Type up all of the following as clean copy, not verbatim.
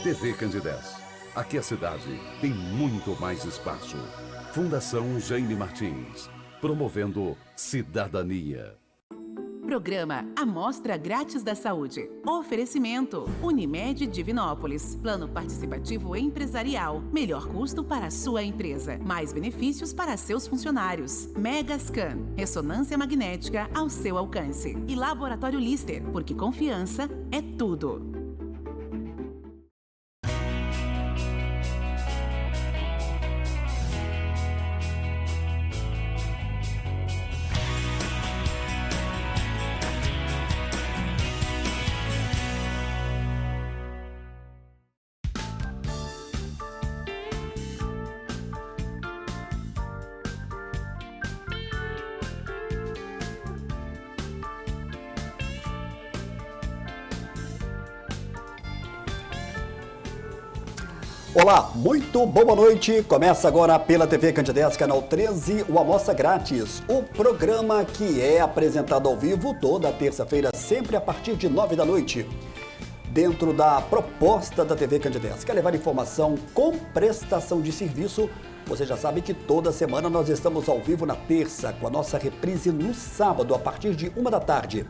TV Candidez. Aqui a cidade tem muito mais espaço. Fundação Jaime Martins, promovendo cidadania. Programa Amostra Grátis da Saúde. Oferecimento Unimed Divinópolis. Plano Participativo Empresarial. Melhor custo para a sua empresa. Mais benefícios para seus funcionários. Megascan. Ressonância magnética ao seu alcance. E Laboratório Lister, porque confiança é tudo. Olá, muito boa noite. Começa agora pela TV Candidez, canal 13, o Amostra Grátis, o programa que é apresentado ao vivo toda terça-feira, sempre a partir de 9 da noite. Dentro da proposta da TV Candidez, quer levar informação com prestação de serviço, você já sabe que toda semana nós estamos ao vivo na terça, com a nossa reprise no sábado, a partir de 1 da tarde.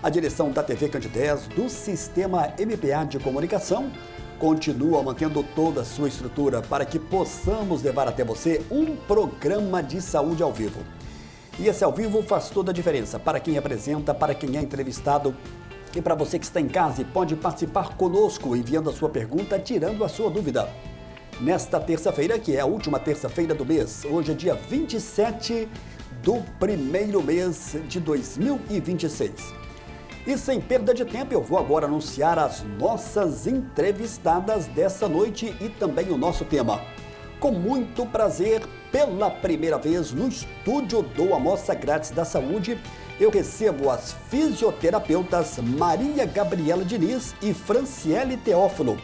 A direção da TV Candidez, do Sistema MPA de Comunicação, continua mantendo toda a sua estrutura para que possamos levar até você um programa de saúde ao vivo. E esse ao vivo faz toda a diferença para quem apresenta, para quem é entrevistado e para você que está em casa e pode participar conosco enviando a sua pergunta, tirando a sua dúvida. Nesta terça-feira, que é a última terça-feira do mês, hoje é dia 27 do primeiro mês de 2026. E sem perda de tempo, eu vou agora anunciar as nossas entrevistadas dessa noite e também o nosso tema. Com muito prazer, pela primeira vez no estúdio do Amostra Grátis da Saúde, eu recebo as fisioterapeutas Maria Gabriela Diniz e Franciele Teófilo.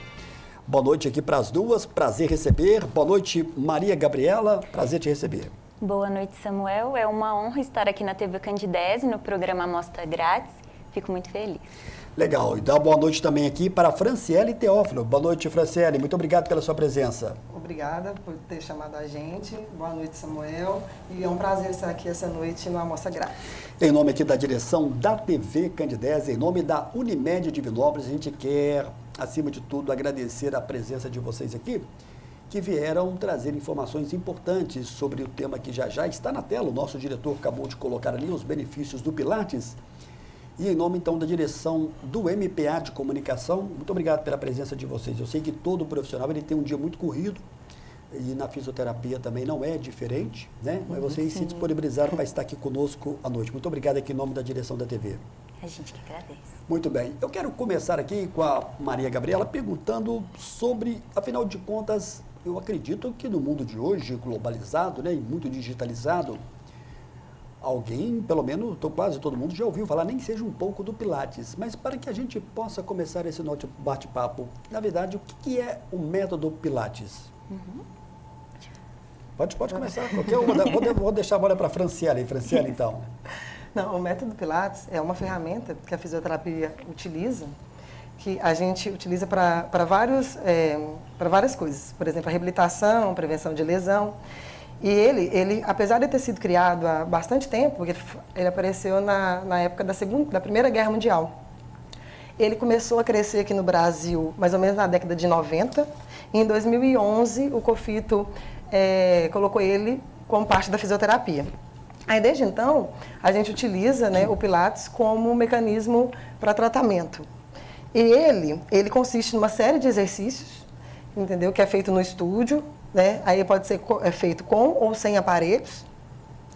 Boa noite aqui para as duas, prazer receber. Boa noite, Maria Gabriela, prazer te receber. Boa noite, Samuel. É uma honra estar aqui na TV Candidez, no programa Amostra Grátis. Fico muito feliz. Legal. E dá boa noite também aqui para a Franciele Teófilo. Boa noite, Franciele. Muito obrigado pela sua presença. Obrigada por ter chamado a gente. Boa noite, Samuel. E é um prazer estar aqui essa noite no Amostra Grátis. Em nome aqui da direção da TV Candidez, em nome da Unimed Divinópolis, a gente quer, acima de tudo, agradecer a presença de vocês aqui, que vieram trazer informações importantes sobre o tema que já está na tela. O nosso diretor acabou de colocar ali os benefícios do Pilates. E em nome, então, da direção do MPA de Comunicação, muito obrigado pela presença de vocês. Eu sei que todo profissional ele tem um dia muito corrido, e na fisioterapia também não é diferente, né? Mas vocês se disponibilizaram para estar aqui conosco à noite. Muito obrigado aqui em nome da direção da TV. A gente que agradece. Muito bem. Eu quero começar aqui com a Maria Gabriela perguntando sobre, afinal de contas, eu acredito que no mundo de hoje, globalizado, né, e muito digitalizado, alguém, pelo menos quase todo mundo já ouviu falar, nem que seja um pouco do Pilates. Mas para que a gente possa começar esse nosso bate-papo, na verdade, o que é o método Pilates? Pode começar, qualquer uma. Vou deixar a bola para a Franciele. Franciele, então. Não, o método Pilates é uma ferramenta que a fisioterapia utiliza, que a gente utiliza para várias coisas. Por exemplo, a reabilitação, prevenção de lesão. E ele, apesar de ter sido criado há bastante tempo, porque ele apareceu na época da Primeira Guerra Mundial. Ele começou a crescer aqui no Brasil mais ou menos na década de 90. E em 2011, o COFITO colocou ele como parte da fisioterapia. Aí, desde então, a gente utiliza, né, o Pilates como mecanismo para tratamento. E ele consiste numa série de exercícios, entendeu? Que é feito no estúdio, né? Aí pode ser feito com ou sem aparelhos.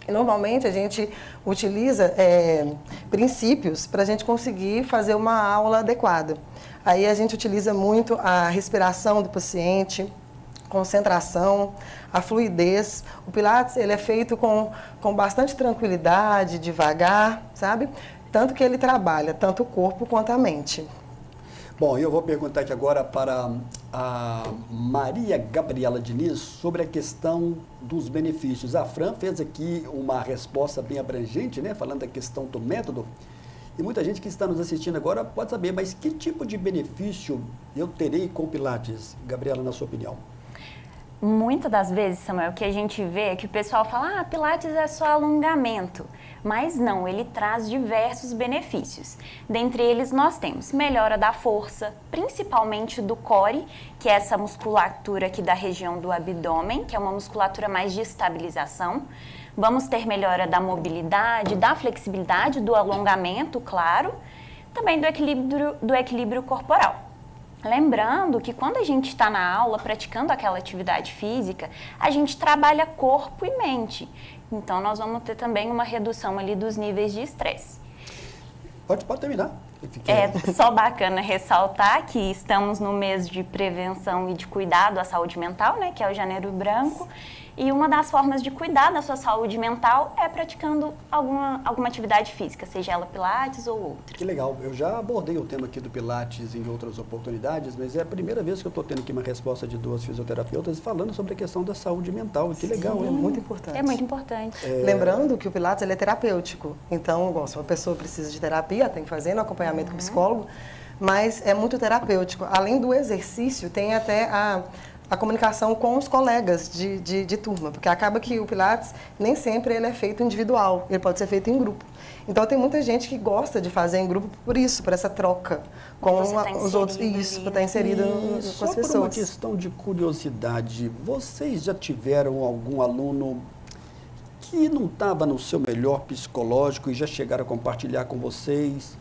E normalmente a gente utiliza princípios para a gente conseguir fazer uma aula adequada. Aí a gente utiliza muito a respiração do paciente, concentração, a fluidez. O Pilates ele é feito com bastante tranquilidade, devagar, sabe? Tanto que ele trabalha tanto o corpo quanto a mente. Bom, eu vou perguntar aqui agora para a Maria Gabriela Diniz sobre a questão dos benefícios. A Fran fez aqui uma resposta bem abrangente, né, falando da questão do método. E muita gente que está nos assistindo agora pode saber, mas que tipo de benefício eu terei com o Pilates, Gabriela, na sua opinião? Muitas das vezes, Samuel, o que a gente vê é que o pessoal fala, Pilates é só alongamento. Mas não, ele traz diversos benefícios. Dentre eles, nós temos melhora da força, principalmente do core, que é essa musculatura aqui da região do abdômen, que é uma musculatura mais de estabilização. Vamos ter melhora da mobilidade, da flexibilidade, do alongamento, claro, também do equilíbrio corporal. Lembrando que quando a gente está na aula praticando aquela atividade física, a gente trabalha corpo e mente. Então, nós vamos ter também uma redução ali dos níveis de estresse. Pode terminar. É só bacana ressaltar que estamos no mês de prevenção e de cuidado à saúde mental, né, que é o Janeiro Branco. E uma das formas de cuidar da sua saúde mental é praticando alguma atividade física, seja ela Pilates ou outra. Que legal. Eu já abordei o tema aqui do Pilates em outras oportunidades, mas é a primeira vez que eu estou tendo aqui uma resposta de 2 fisioterapeutas falando sobre a questão da saúde mental. Que legal, é muito importante. É muito importante. Lembrando que o Pilates ele é terapêutico. Então, se uma pessoa precisa de terapia, tem que fazer no acompanhamento com o psicólogo, mas é muito terapêutico. Além do exercício, tem até a comunicação com os colegas de turma, porque acaba que o Pilates nem sempre ele é feito individual, ele pode ser feito em grupo. Então tem muita gente que gosta de fazer em grupo por isso, por essa troca com os outros, isso, para estar inserido com as pessoas. Só por uma questão de curiosidade, vocês já tiveram algum aluno que não estava no seu melhor psicológico e já chegaram a compartilhar com vocês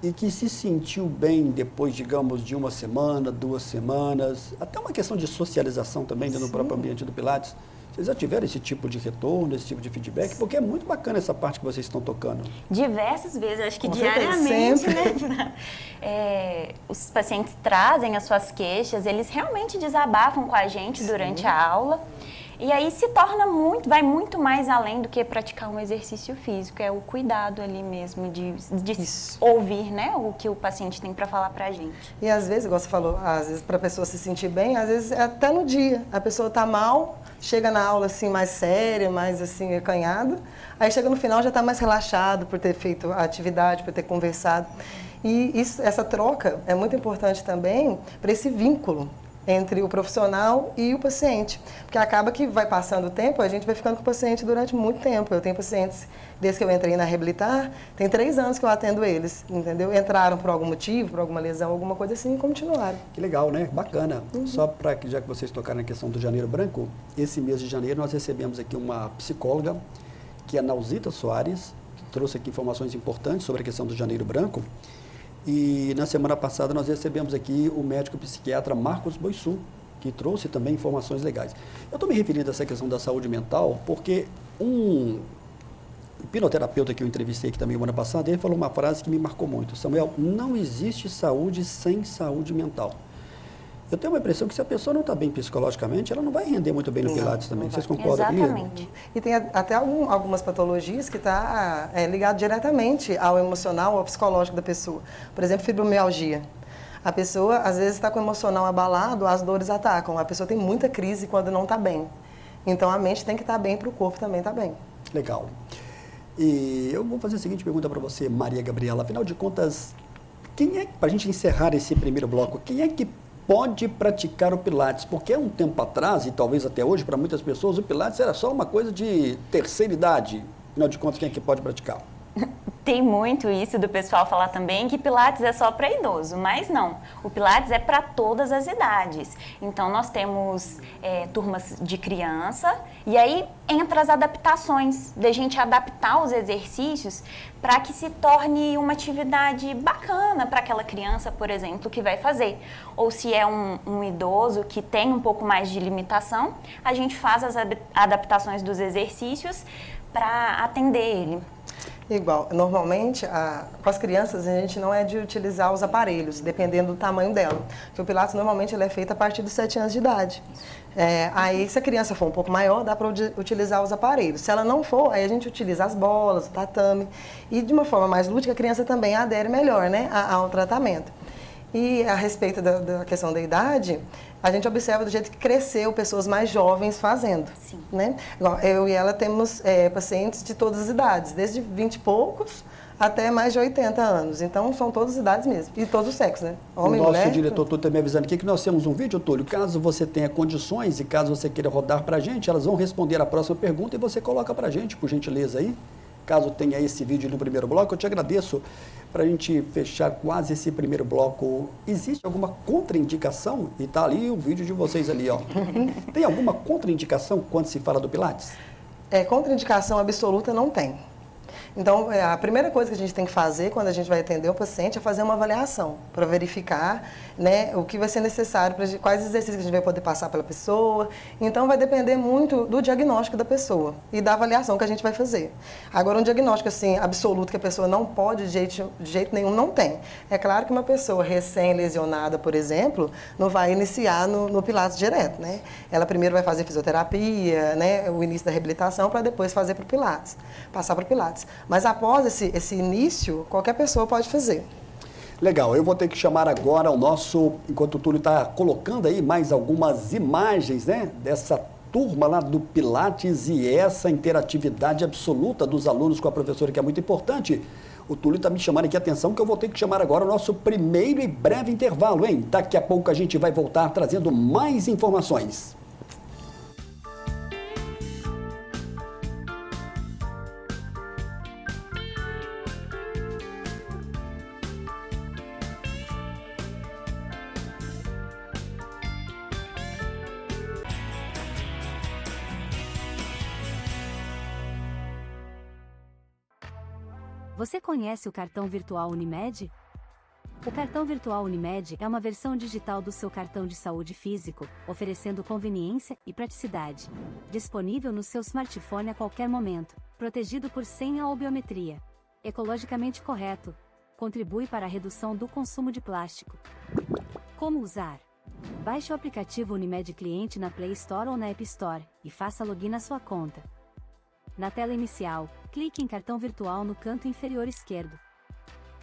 e que se sentiu bem depois, digamos, de 1 semana, 2 semanas, até uma questão de socialização também dentro do próprio ambiente do Pilates? Vocês já tiveram esse tipo de retorno, esse tipo de feedback? Porque é muito bacana essa parte que vocês estão tocando. Diversas vezes, acho que Com diariamente, certeza, né? Os pacientes trazem as suas queixas, eles realmente desabafam com a gente durante a aula. E aí se torna vai muito mais além do que praticar um exercício físico, é o cuidado ali mesmo de ouvir, né, o que o paciente tem para falar pra gente. E às vezes, igual você falou, às vezes para a pessoa se sentir bem, às vezes é até no dia, a pessoa tá mal, chega na aula assim mais séria, mais assim acanhada, aí chega no final já está mais relaxado por ter feito a atividade, por ter conversado. E essa troca é muito importante também para esse vínculo entre o profissional e o paciente. Porque acaba que vai passando o tempo, a gente vai ficando com o paciente durante muito tempo. Eu tenho pacientes, desde que eu entrei na Reabilitar, tem 3 anos que eu atendo eles, entendeu? Entraram por algum motivo, por alguma lesão, alguma coisa assim, e continuaram. Que legal, né? Bacana. Só para que, já que vocês tocaram na questão do Janeiro Branco, esse mês de janeiro nós recebemos aqui uma psicóloga, que é a Nausita Soares, que trouxe aqui informações importantes sobre a questão do Janeiro Branco. E na semana passada nós recebemos aqui o médico psiquiatra Marcos Boissu, que trouxe também informações legais. Eu estou me referindo a essa questão da saúde mental porque um hipnoterapeuta que eu entrevistei aqui também semana passada, ele falou uma frase que me marcou muito. Samuel, não existe saúde sem saúde mental. Eu tenho uma impressão que se a pessoa não está bem psicologicamente, ela não vai render muito bem no Pilates também. Vocês concordam comigo? Exatamente. E tem até algumas patologias que está ligado diretamente ao emocional, ao psicológico da pessoa. Por exemplo, fibromialgia. A pessoa, às vezes, está com o emocional abalado, as dores atacam. A pessoa tem muita crise quando não está bem. Então, a mente tem que estar bem para o corpo também estar bem. Legal. E eu vou fazer a seguinte pergunta para você, Maria Gabriela. Afinal de contas, para a gente encerrar esse primeiro bloco, quem é que pode praticar o Pilates? Porque há um tempo atrás, e talvez até hoje, para muitas pessoas, o Pilates era só uma coisa de terceira idade. Afinal de contas, quem é que pode praticar? Tem muito isso do pessoal falar também que Pilates é só para idoso, mas não. O Pilates é para todas as idades. Então, nós temos turmas de criança e aí entra as adaptações, de a gente adaptar os exercícios para que se torne uma atividade bacana para aquela criança, por exemplo, que vai fazer. Ou se é um idoso que tem um pouco mais de limitação, a gente faz as adaptações dos exercícios para atender ele. Igual, normalmente, com as crianças, a gente não é de utilizar os aparelhos, dependendo do tamanho dela. Porque o Pilates, normalmente, ele é feito a partir dos 7 anos de idade. Aí, se a criança for um pouco maior, dá para utilizar os aparelhos. Se ela não for, aí a gente utiliza as bolas, o tatame. E, de uma forma mais lúdica, a criança também adere melhor, né, ao tratamento. E a respeito da questão da idade, a gente observa do jeito que cresceu pessoas mais jovens fazendo. Né? Eu e ela temos pacientes de todas as idades, desde 20 e poucos até mais de 80 anos. Então, são todas as idades mesmo. E todos os sexos, né? Homem, o nosso mulher. diretor Túlio está me avisando aqui que nós temos um vídeo, Túlio. Caso você tenha condições e caso você queira rodar para a gente, elas vão responder a próxima pergunta e você coloca para a gente, por gentileza aí. Caso tenha esse vídeo no primeiro bloco, eu te agradeço. Para a gente fechar quase esse primeiro bloco, existe alguma contraindicação? E está ali o vídeo de vocês ali, ó. Tem alguma contraindicação quando se fala do Pilates? Contraindicação absoluta não tem. Então, a primeira coisa que a gente tem que fazer quando a gente vai atender o paciente é fazer uma avaliação para verificar, né, o que vai ser necessário, quais exercícios que a gente vai poder passar pela pessoa. Então, vai depender muito do diagnóstico da pessoa e da avaliação que a gente vai fazer. Agora, um diagnóstico assim, absoluto que a pessoa não pode de jeito nenhum, não tem. É claro que uma pessoa recém-lesionada, por exemplo, não vai iniciar no Pilates direto, né? Ela primeiro vai fazer fisioterapia, né, o início da reabilitação, para depois fazer para o Pilates, passar para o Pilates. Mas após esse início, qualquer pessoa pode fazer. Legal, eu vou ter que chamar agora o nosso, enquanto o Túlio está colocando aí mais algumas imagens, né, dessa turma lá do Pilates e essa interatividade absoluta dos alunos com a professora, que é muito importante. O Túlio está me chamando aqui a atenção que eu vou ter que chamar agora o nosso primeiro e breve intervalo, hein? Daqui a pouco a gente vai voltar trazendo mais informações. Você conhece o cartão virtual Unimed? O cartão virtual Unimed é uma versão digital do seu cartão de saúde físico, oferecendo conveniência e praticidade. Disponível no seu smartphone a qualquer momento, protegido por senha ou biometria. Ecologicamente correto. Contribui para a redução do consumo de plástico. Como usar? Baixe o aplicativo Unimed Cliente na Play Store ou na App Store e faça login na sua conta. Na tela inicial, clique em cartão virtual no canto inferior esquerdo.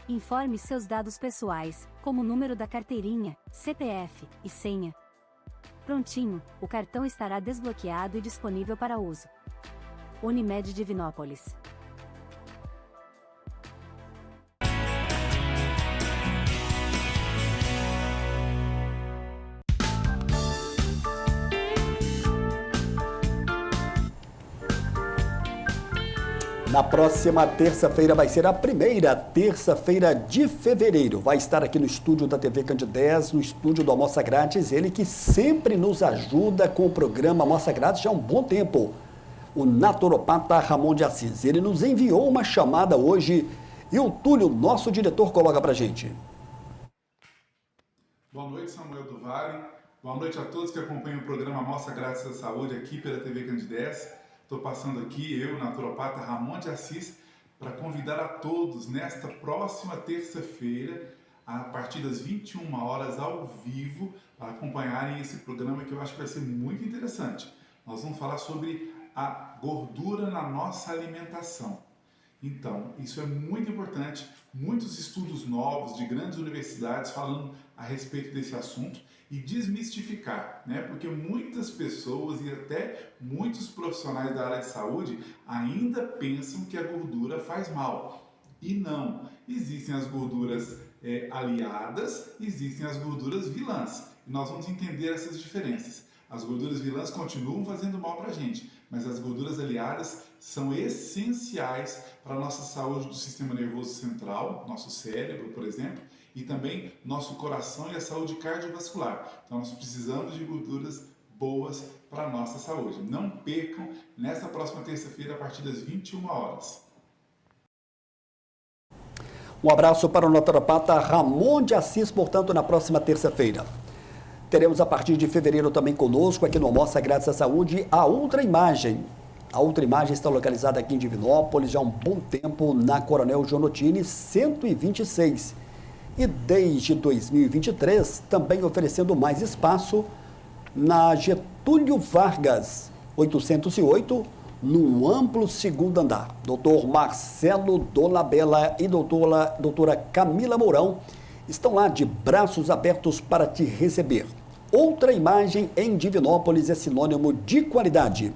Informe seus dados pessoais, como o número da carteirinha, CPF e senha. Prontinho, o cartão estará desbloqueado e disponível para uso. Unimed Divinópolis. Na próxima terça-feira vai ser a primeira terça-feira de fevereiro. Vai estar aqui no estúdio da TV Candidez, no estúdio do Almoça Grátis, ele que sempre nos ajuda com o programa Almoça Grátis já há um bom tempo. O naturopata Ramon de Assis. Ele nos enviou uma chamada hoje e o Túlio, nosso diretor, coloca pra gente. Boa noite, Samuel do Vale. Boa noite a todos que acompanham o programa Almoça Grátis da Saúde aqui pela TV Candidez. Estou passando aqui, eu, naturopata Ramon de Assis, para convidar a todos nesta próxima terça-feira, a partir das 21 horas, ao vivo, para acompanharem esse programa que eu acho que vai ser muito interessante. Nós vamos falar sobre a gordura na nossa alimentação. Então, isso é muito importante, muitos estudos novos de grandes universidades falando a respeito desse assunto e desmistificar, né? Porque muitas pessoas e até muitos profissionais da área de saúde ainda pensam que a gordura faz mal. E não, existem as gorduras aliadas, existem as gorduras vilãs. E nós vamos entender essas diferenças. As gorduras vilãs continuam fazendo mal para a gente, mas as gorduras aliadas são essenciais para a nossa saúde do sistema nervoso central, nosso cérebro, por exemplo, e também nosso coração e a saúde cardiovascular. Então nós precisamos de gorduras boas para a nossa saúde. Não percam nesta próxima terça-feira a partir das 21 horas. Um abraço para o naturopata Ramon de Assis, portanto, na próxima terça-feira. Teremos a partir de fevereiro também conosco, aqui no Almoça Grátis à Saúde, a Outra Imagem. A Outra Imagem está localizada aqui em Divinópolis já há um bom tempo, na Coronel Jonotini 126. E desde 2023, também oferecendo mais espaço na Getúlio Vargas 808, no amplo segundo andar. Dr. Marcelo Dolabella e doutora Camila Mourão estão lá de braços abertos para te receber. Outra Imagem em Divinópolis é sinônimo de qualidade.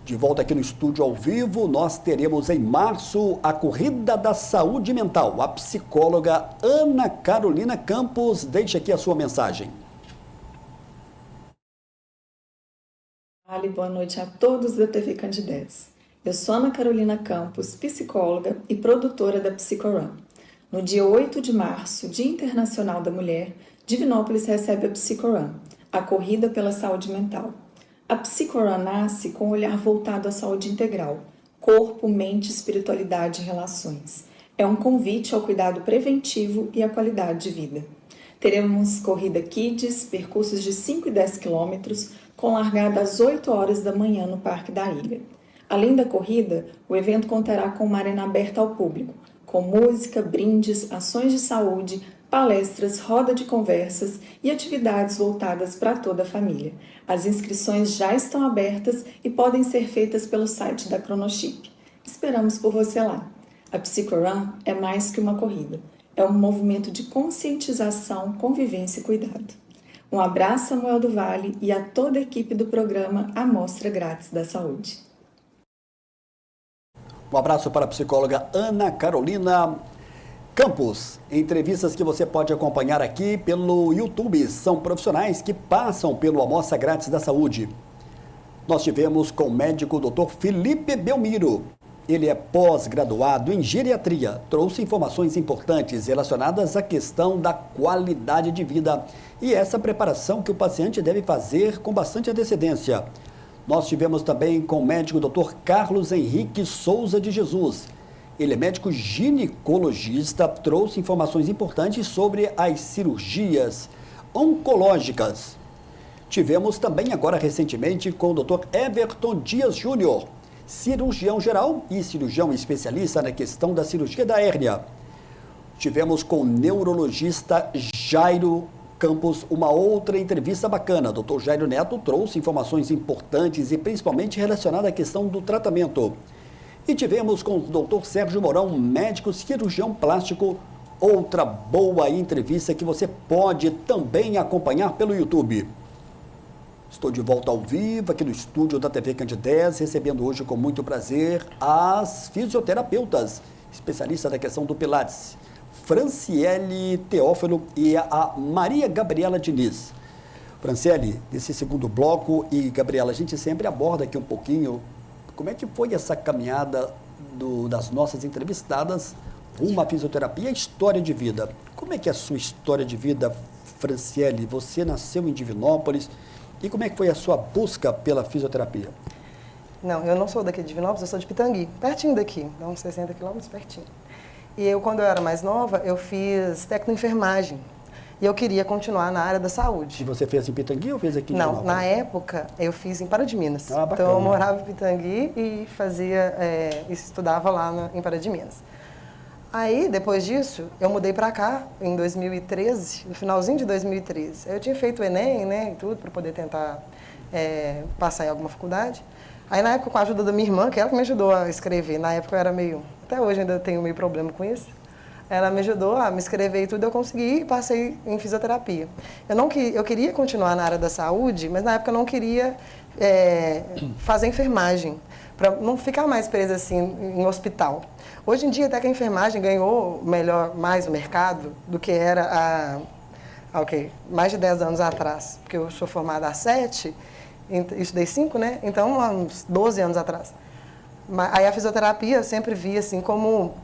De volta aqui no estúdio ao vivo, nós teremos em março a Corrida da Saúde Mental. A psicóloga Ana Carolina Campos deixa aqui a sua mensagem. Boa noite a todos da TV Candidez. Eu sou Ana Carolina Campos, psicóloga e produtora da Psicorun. No dia 8 de março, Dia Internacional da Mulher, Divinópolis recebe a Psicorun, a Corrida pela Saúde Mental. A Psicorun nasce com um olhar voltado à saúde integral, corpo, mente, espiritualidade e relações. É um convite ao cuidado preventivo e à qualidade de vida. Teremos corrida Kids, percursos de 5 e 10 quilômetros, com largada às 8 horas da manhã no Parque da Ilha. Além da corrida, o evento contará com uma arena aberta ao público, com música, brindes, ações de saúde, palestras, roda de conversas e atividades voltadas para toda a família. As inscrições já estão abertas e podem ser feitas pelo site da Cronoship. Esperamos por você lá. A Psicorun é mais que uma corrida. É um movimento de conscientização, convivência e cuidado. Um abraço, Samuel do Vale, e a toda a equipe do programa Amostra Grátis da Saúde. Um abraço para a psicóloga Ana Carolina Campos. Entrevistas que você pode acompanhar aqui pelo YouTube. São profissionais que passam pelo Amostra Grátis da Saúde. Nós tivemos com o médico Dr. Felipe Belmiro. Ele é pós-graduado em geriatria. Trouxe informações importantes relacionadas à questão da qualidade de vida e essa preparação que o paciente deve fazer com bastante antecedência. Nós tivemos também com o médico Dr. Carlos Henrique Souza de Jesus. Ele é médico ginecologista, trouxe informações importantes sobre as cirurgias oncológicas. Tivemos também agora recentemente com o Dr. Everton Dias Júnior, cirurgião geral e cirurgião especialista na questão da cirurgia da hérnia. Tivemos com o neurologista Jairo Campos uma outra entrevista bacana. O Dr. Jairo Neto trouxe informações importantes e principalmente relacionadas à questão do tratamento. E tivemos com o Dr. Sérgio Mourão, médico cirurgião plástico, outra boa entrevista que você pode também acompanhar pelo YouTube. Estou de volta ao vivo aqui no estúdio da TV Candidez, recebendo hoje com muito prazer as fisioterapeutas, especialistas da questão do Pilates, Franciele Teófilo e a Maria Gabriela Diniz. Franciele, nesse segundo bloco, e Gabriela, a gente sempre aborda aqui um pouquinho como é que foi essa caminhada das nossas entrevistadas rumo à fisioterapia e história de vida. Como é que é a sua história de vida, Franciele? Você nasceu em Divinópolis e como é que foi a sua busca pela fisioterapia? Não, eu não sou daqui de Divinópolis, eu sou de Pitangui, pertinho daqui, dá uns 60 quilômetros pertinho. E eu, quando eu era mais nova, eu fiz tecnoenfermagem. E eu queria continuar na área da saúde. E você fez em Pitangui ou fez aqui em Não, na época eu fiz em Pará de Minas. Ah, bacana. Então eu morava em Pitangui e estudava lá em Pará de Minas. Aí, depois disso, eu mudei para cá em 2013, no finalzinho de 2013. Eu tinha feito o Enem, né, e tudo, para poder tentar passar em alguma faculdade. Aí, na época, com a ajuda da minha irmã, que ela que me ajudou a escrever, na época eu era até hoje ainda tenho meio problema com isso, ela me ajudou a me escrever e tudo, eu consegui e passei em fisioterapia. Eu queria continuar na área da saúde, mas na época eu não queria fazer enfermagem, para não ficar mais presa assim em hospital. Hoje em dia até que a enfermagem ganhou mais o mercado do que era há mais de 10 anos atrás, porque eu sou formada há 7, estudei 5, né? Então há uns 12 anos atrás. Aí a fisioterapia eu sempre vi assim como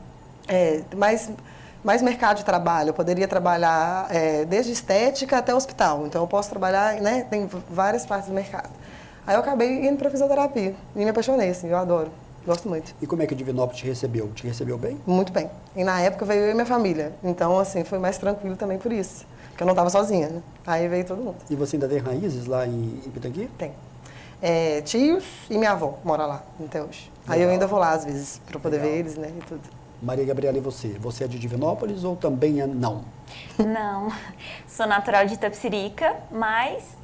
mais mercado de trabalho. Eu poderia trabalhar desde estética até hospital. Então eu posso trabalhar, né? Tem várias partes do mercado. Aí eu acabei indo para fisioterapia e me apaixonei, assim, eu adoro, gosto muito. E como é que o Divinópolis te recebeu? Te recebeu bem? Muito bem. E na época veio eu e minha família. Então, assim, foi mais tranquilo também por isso. Porque eu não estava sozinha, né? Aí veio todo mundo. E você ainda tem raízes lá em Pitangui? Tem. Tios e minha avó mora lá até hoje. Legal. Aí eu ainda vou lá às vezes para poder ver eles, né, e tudo. Maria Gabriela, e você? Você é de Divinópolis ou também não? Não, sou natural de Itapecerica, mas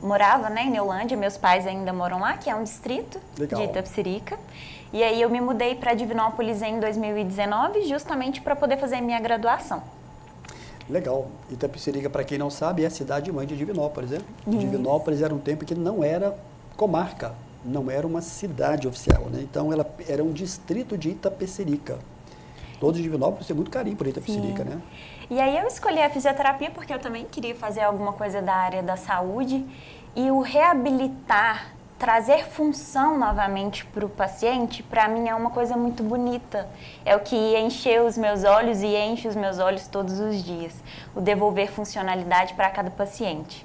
morava, né, em Neolândia, meus pais ainda moram lá, que é um distrito de Itapecerica. E aí eu me mudei para Divinópolis em 2019, justamente para poder fazer minha graduação. Legal. Itapecerica, para quem não sabe, é a cidade mãe de Divinópolis, né? Divinópolis era um tempo que não era comarca. não era uma cidade oficial, né? Então ela era um distrito de Itapecerica. Todos de Divinópolis têm muito carinho por Itapecerica, né? E aí eu escolhi a fisioterapia porque eu também queria fazer alguma coisa da área da saúde e o reabilitar, trazer função novamente para o paciente, para mim é uma coisa muito bonita. É o que encheu os meus olhos e enche os meus olhos todos os dias. O devolver funcionalidade para cada paciente.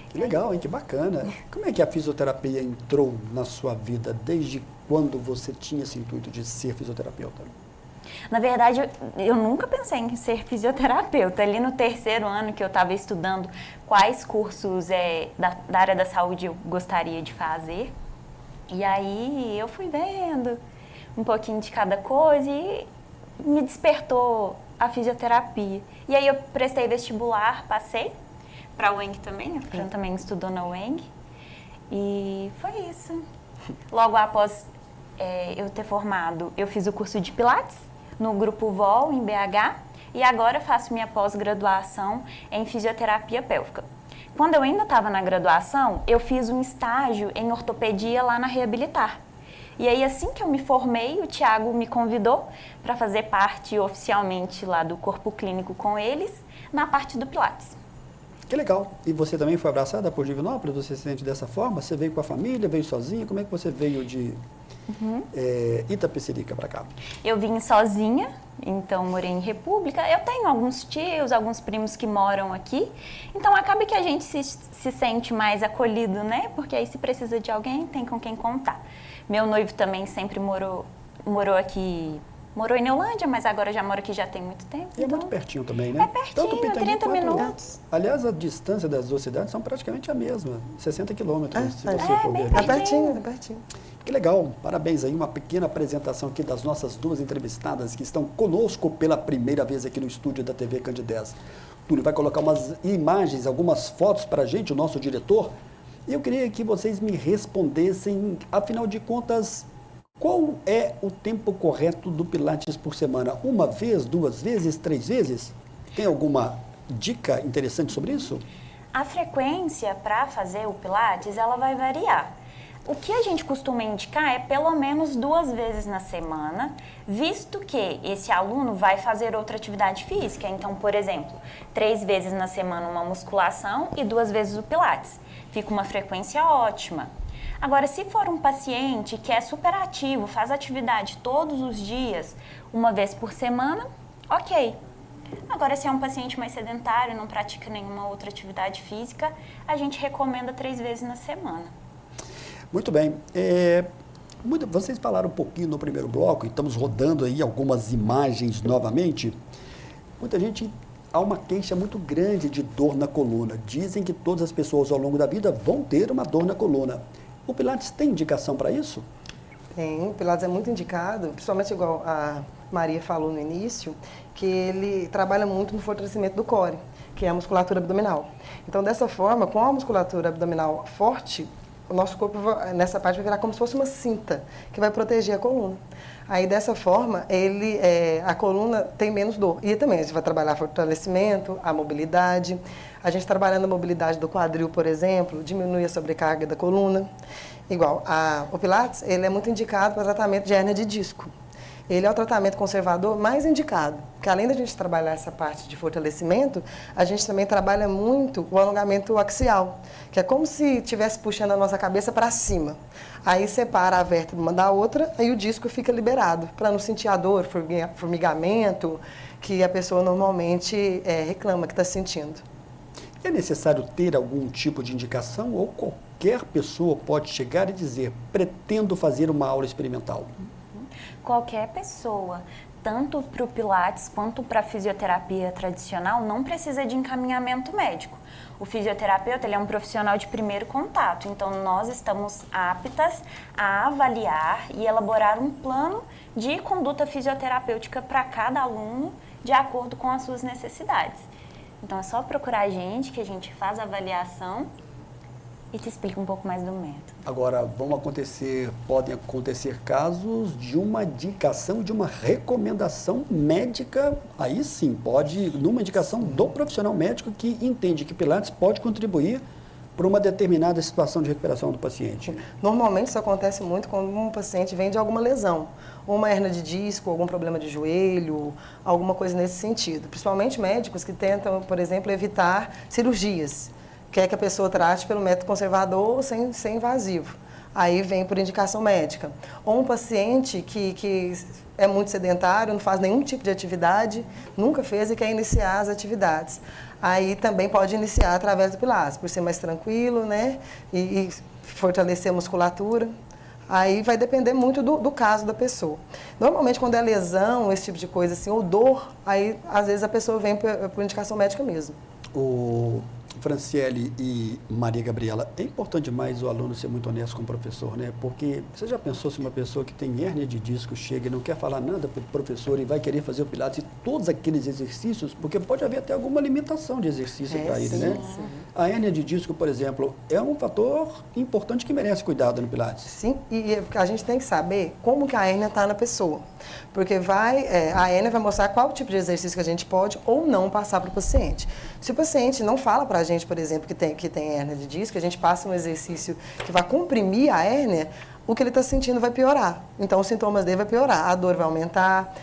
Que legal, hein? Que bacana. Como é que a fisioterapia entrou na sua vida? Desde quando você tinha esse intuito de ser fisioterapeuta? Na verdade, eu nunca pensei em ser fisioterapeuta. Ali no 3º ano que eu estava estudando quais cursos da área da saúde eu gostaria de fazer. E aí eu fui vendo um pouquinho de cada coisa e me despertou a fisioterapia. E aí eu prestei vestibular, passei para a UENG também, a Fran também estudou na UENG. E foi isso. Logo após eu ter formado, eu fiz o curso de Pilates no Grupo VOL, em BH, e agora faço minha pós-graduação em fisioterapia pélvica. Quando eu ainda estava na graduação, eu fiz um estágio em ortopedia lá na Reabilitar. E aí, assim que eu me formei, o Thiago me convidou para fazer parte oficialmente lá do corpo clínico com eles, na parte do Pilates. Que legal. E você também foi abraçada por Divinópolis? Você se sente dessa forma? Você veio com a família, veio sozinha? Como é que você veio de Itapecerica para cá? Eu vim sozinha, então morei em República. Eu tenho alguns tios, alguns primos que moram aqui. Então acaba que a gente se sente mais acolhido, né? Porque aí se precisa de alguém, tem com quem contar. Meu noivo também sempre morou aqui. Morou em Neulândia, mas agora já mora aqui já tem muito tempo. E é muito pertinho também, né? É pertinho, 30 minutos. Aliás, a distância das duas cidades são praticamente a mesma, 60 quilômetros, se você for ver. bem pertinho, é pertinho. Que legal, parabéns aí, uma pequena apresentação aqui das nossas duas entrevistadas que estão conosco pela primeira vez aqui no estúdio da TV Candidez. Túlio vai colocar umas imagens, algumas fotos para a gente, o nosso diretor, e eu queria que vocês me respondessem, afinal de contas, qual é o tempo correto do Pilates por semana? Uma vez, 2 vezes, 3 vezes? Tem alguma dica interessante sobre isso? A frequência para fazer o Pilates, ela vai variar. O que a gente costuma indicar é pelo menos 2 vezes na semana, visto que esse aluno vai fazer outra atividade física. Então, por exemplo, 3 vezes na semana uma musculação e 2 vezes o Pilates. Fica uma frequência ótima. Agora, se for um paciente que é super ativo, faz atividade todos os dias, 1 vez por semana, ok. Agora, se é um paciente mais sedentário, não pratica nenhuma outra atividade física, a gente recomenda 3 vezes na semana. Muito bem. Vocês falaram um pouquinho no primeiro bloco, e estamos rodando aí algumas imagens novamente. Muita gente, há uma queixa muito grande de dor na coluna. Dizem que todas as pessoas ao longo da vida vão ter uma dor na coluna. O Pilates tem indicação para isso? Tem, o Pilates é muito indicado, principalmente igual a Maria falou no início, que ele trabalha muito no fortalecimento do core, que é a musculatura abdominal. Então, dessa forma, com a musculatura abdominal forte, o nosso corpo, nessa parte, vai virar como se fosse uma cinta, que vai proteger a coluna. Aí, dessa forma, a coluna tem menos dor. E também, a gente vai trabalhar fortalecimento, a mobilidade. A gente trabalhando a mobilidade do quadril, por exemplo, diminui a sobrecarga da coluna. Igual, o Pilates, ele é muito indicado para tratamento de hérnia de disco. Ele é o tratamento conservador mais indicado, porque além da gente trabalhar essa parte de fortalecimento, a gente também trabalha muito o alongamento axial, que é como se estivesse puxando a nossa cabeça para cima. Aí separa a vértebra uma da outra, aí o disco fica liberado, para não sentir a dor, formigamento, que a pessoa normalmente reclama que está sentindo. É necessário ter algum tipo de indicação ou qualquer pessoa pode chegar e dizer, pretendo fazer uma aula experimental? Qualquer pessoa, tanto para o Pilates quanto para a fisioterapia tradicional, não precisa de encaminhamento médico. O fisioterapeuta ele é um profissional de primeiro contato, então nós estamos aptas a avaliar e elaborar um plano de conduta fisioterapêutica para cada aluno, de acordo com as suas necessidades. Então é só procurar a gente, que a gente faz a avaliação e te explica um pouco mais do método. Agora, podem acontecer casos de uma indicação, de uma recomendação médica, aí sim, numa indicação do profissional médico que entende que Pilates pode contribuir para uma determinada situação de recuperação do paciente? Normalmente isso acontece muito quando um paciente vem de alguma lesão, uma hernia de disco, algum problema de joelho, alguma coisa nesse sentido. Principalmente médicos que tentam, por exemplo, evitar cirurgias, quer que a pessoa trate pelo método conservador ou sem invasivo. Aí vem por indicação médica. Ou um paciente que é muito sedentário, não faz nenhum tipo de atividade, nunca fez e quer iniciar as atividades. Aí também pode iniciar através do Pilates, por ser mais tranquilo, né? E fortalecer a musculatura. Aí vai depender muito do caso da pessoa. Normalmente, quando é lesão, esse tipo de coisa assim, ou dor, aí às vezes a pessoa vem por indicação médica mesmo. O Franciele e Maria Gabriela, é importante demais o aluno ser muito honesto com o professor, né? Porque você já pensou se uma pessoa que tem hérnia de disco chega e não quer falar nada para o professor e vai querer fazer o Pilates e todos aqueles exercícios, porque pode haver até alguma limitação de exercício para ele, né? Sim. A hérnia de disco, por exemplo, é um fator importante que merece cuidado no Pilates. Sim, e a gente tem que saber como que a hérnia está na pessoa. Porque a hérnia vai mostrar qual tipo de exercício que a gente pode ou não passar para o paciente. Se o paciente não fala para a gente, por exemplo, que tem hérnia de disco, a gente passa um exercício que vai comprimir a hérnia, o que ele está sentindo vai piorar. Então, os sintomas dele vai piorar, a dor vai aumentar,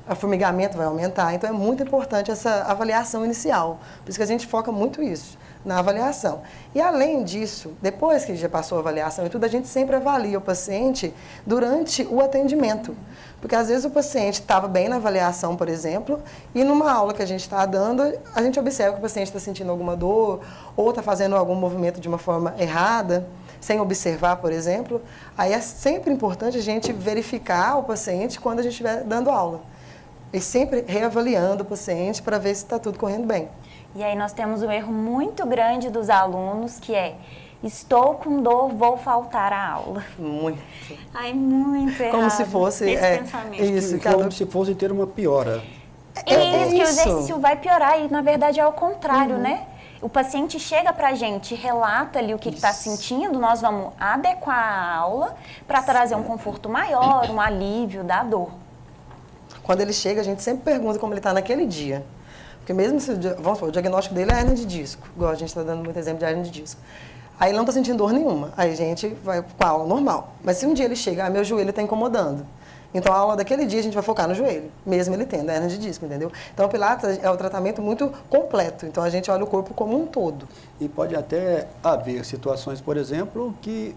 o formigamento vai aumentar. Então, é muito importante essa avaliação inicial. Por isso que a gente foca muito isso, na avaliação. E, além disso, depois que já passou a avaliação e tudo, a gente sempre avalia o paciente durante o atendimento. Porque, às vezes, o paciente estava bem na avaliação, por exemplo, e numa aula que a gente está dando, a gente observa que o paciente está sentindo alguma dor ou está fazendo algum movimento de uma forma errada, sem observar, por exemplo. Aí é sempre importante a gente verificar o paciente quando a gente estiver dando aula. E sempre reavaliando o paciente para ver se está tudo correndo bem. E aí nós temos um erro muito grande dos alunos, que é: estou com dor, vou faltar à aula. Muito. Ai, muito errado. Como se fosse esse pensamento. isso, Como se fosse ter uma piora. Que o exercício vai piorar, e na verdade é ao contrário, né? O paciente chega pra gente, relata ali o que está sentindo, nós vamos adequar a aula para trazer um conforto maior, um alívio da dor. Quando ele chega, a gente sempre pergunta como ele está naquele dia. Porque mesmo se, vamos supor, o diagnóstico dele é hérnia de disco, igual a gente está dando muito exemplo de hérnia de disco. Aí ele não está sentindo dor nenhuma, aí a gente vai com a aula normal. Mas se um dia ele chega, meu joelho está incomodando. Então a aula daquele dia a gente vai focar no joelho, mesmo ele tendo hérnia de disco, entendeu? Então o Pilates é um tratamento muito completo, então a gente olha o corpo como um todo. E pode até haver situações, por exemplo, que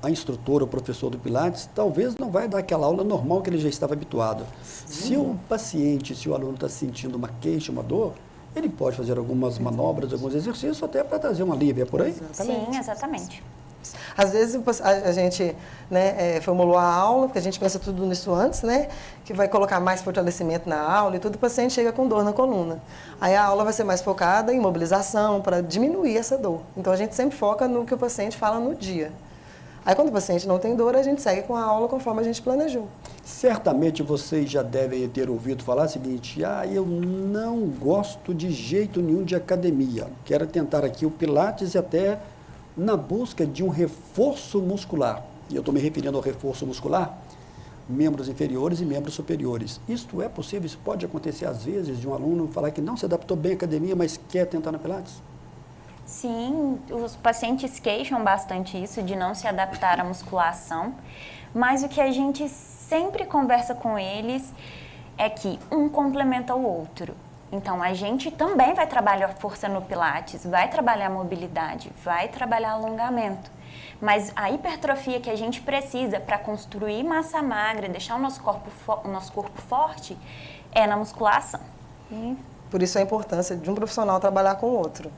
a instrutora, o professor do Pilates, talvez não vai dar aquela aula normal que ele já estava habituado. Se o paciente, se o aluno está sentindo uma queixa, uma dor, ele pode fazer algumas manobras, alguns exercícios, até para trazer um alívio, é por aí? Exatamente. Sim, exatamente. Às vezes a gente formulou a aula, porque a gente pensa tudo nisso antes, né? Que vai colocar mais fortalecimento na aula e tudo, o paciente chega com dor na coluna. Aí a aula vai ser mais focada em mobilização, para diminuir essa dor. Então a gente sempre foca no que o paciente fala no dia. Aí quando o paciente não tem dor, a gente segue com a aula conforme a gente planejou. Certamente vocês já devem ter ouvido falar o seguinte: eu não gosto de jeito nenhum de academia. Quero tentar aqui o Pilates e até na busca de um reforço muscular. E eu estou me referindo ao reforço muscular, membros inferiores e membros superiores. Isto é possível? Isso pode acontecer às vezes de um aluno falar que não se adaptou bem à academia, mas quer tentar no Pilates? Sim, os pacientes queixam bastante isso, de não se adaptar à musculação, mas o que a gente sempre conversa com eles é que um complementa o outro. Então, a gente também vai trabalhar força no Pilates, vai trabalhar mobilidade, vai trabalhar alongamento. Mas a hipertrofia que a gente precisa para construir massa magra, deixar o nosso corpo forte, é na musculação. Por isso a importância de um profissional trabalhar com o outro.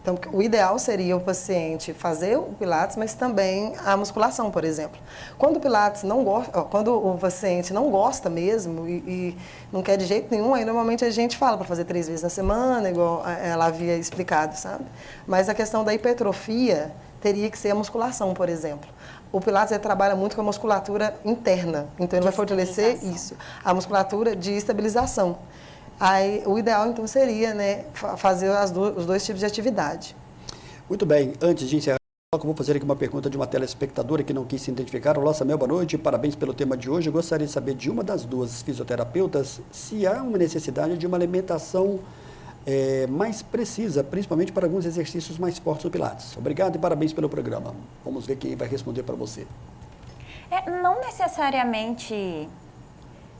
Então, o ideal seria o paciente fazer o Pilates, mas também a musculação, por exemplo. Quando o Pilates não gosta, quando o paciente não gosta mesmo e não quer de jeito nenhum, aí normalmente a gente fala para fazer 3 vezes na semana, igual ela havia explicado, sabe? Mas a questão da hipertrofia teria que ser a musculação, por exemplo. O Pilates trabalha muito com a musculatura interna, então ele vai fortalecer isso, a musculatura de estabilização. Aí, o ideal, então, seria, né, fazer os dois tipos de atividade. Muito bem. Antes de encerrar, eu vou fazer aqui uma pergunta de uma telespectadora que não quis se identificar. Olá, Samuel, boa noite. Parabéns pelo tema de hoje. Eu gostaria de saber de uma das duas fisioterapeutas se há uma necessidade de uma alimentação mais precisa, principalmente para alguns exercícios mais fortes do Pilates. Obrigado e parabéns pelo programa. Vamos ver quem vai responder para você. Não necessariamente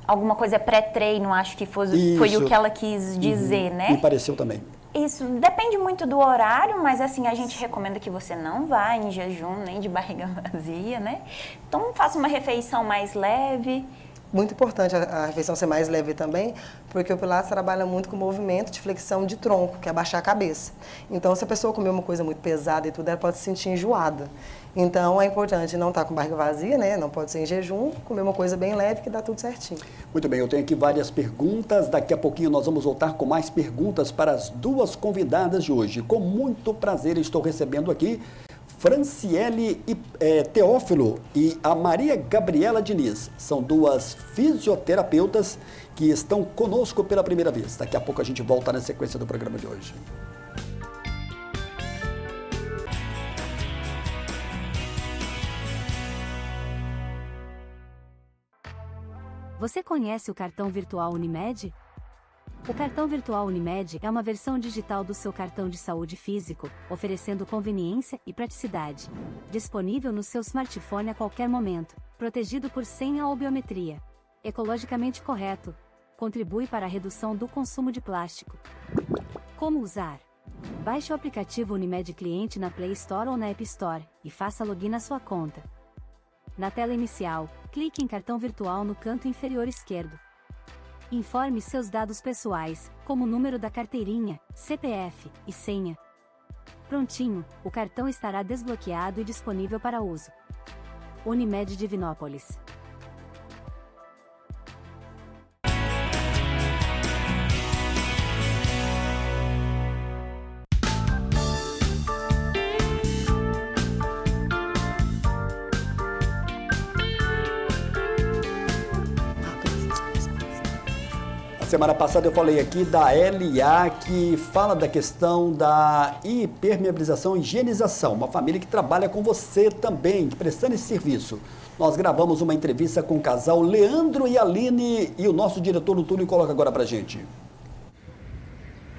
alguma coisa pré-treino, acho que foi o que ela quis dizer, né? Me pareceu também. Isso, depende muito do horário, mas assim, a gente recomenda que você não vá em jejum, nem de barriga vazia, né? Então, faça uma refeição mais leve. Muito importante a refeição ser mais leve também, porque o Pilates trabalha muito com o movimento de flexão de tronco, que é abaixar a cabeça. Então, se a pessoa comer uma coisa muito pesada e tudo, ela pode se sentir enjoada. Então, é importante não estar com barriga vazia, né? Não pode ser em jejum, comer uma coisa bem leve que dá tudo certinho. Muito bem, eu tenho aqui várias perguntas. Daqui a pouquinho nós vamos voltar com mais perguntas para as duas convidadas de hoje. Com muito prazer estou recebendo aqui Franciele Teófilo e a Maria Gabriela Diniz. São duas fisioterapeutas que estão conosco pela primeira vez. Daqui a pouco a gente volta na sequência do programa de hoje. Você conhece o cartão virtual Unimed? O cartão virtual Unimed é uma versão digital do seu cartão de saúde físico, oferecendo conveniência e praticidade. Disponível no seu smartphone a qualquer momento, protegido por senha ou biometria. Ecologicamente correto. Contribui para a redução do consumo de plástico. Como usar? Baixe o aplicativo Unimed Cliente na Play Store ou na App Store e faça login na sua conta. Na tela inicial, clique em cartão virtual no canto inferior esquerdo. Informe seus dados pessoais, como o número da carteirinha, CPF e senha. Prontinho, o cartão estará desbloqueado e disponível para uso. Unimed Divinópolis. Semana passada eu falei aqui da LA, que fala da questão da impermeabilização e higienização, uma família que trabalha com você também, prestando esse serviço. Nós gravamos uma entrevista com o casal Leandro e Aline e o nosso diretor do Túlio coloca agora pra gente.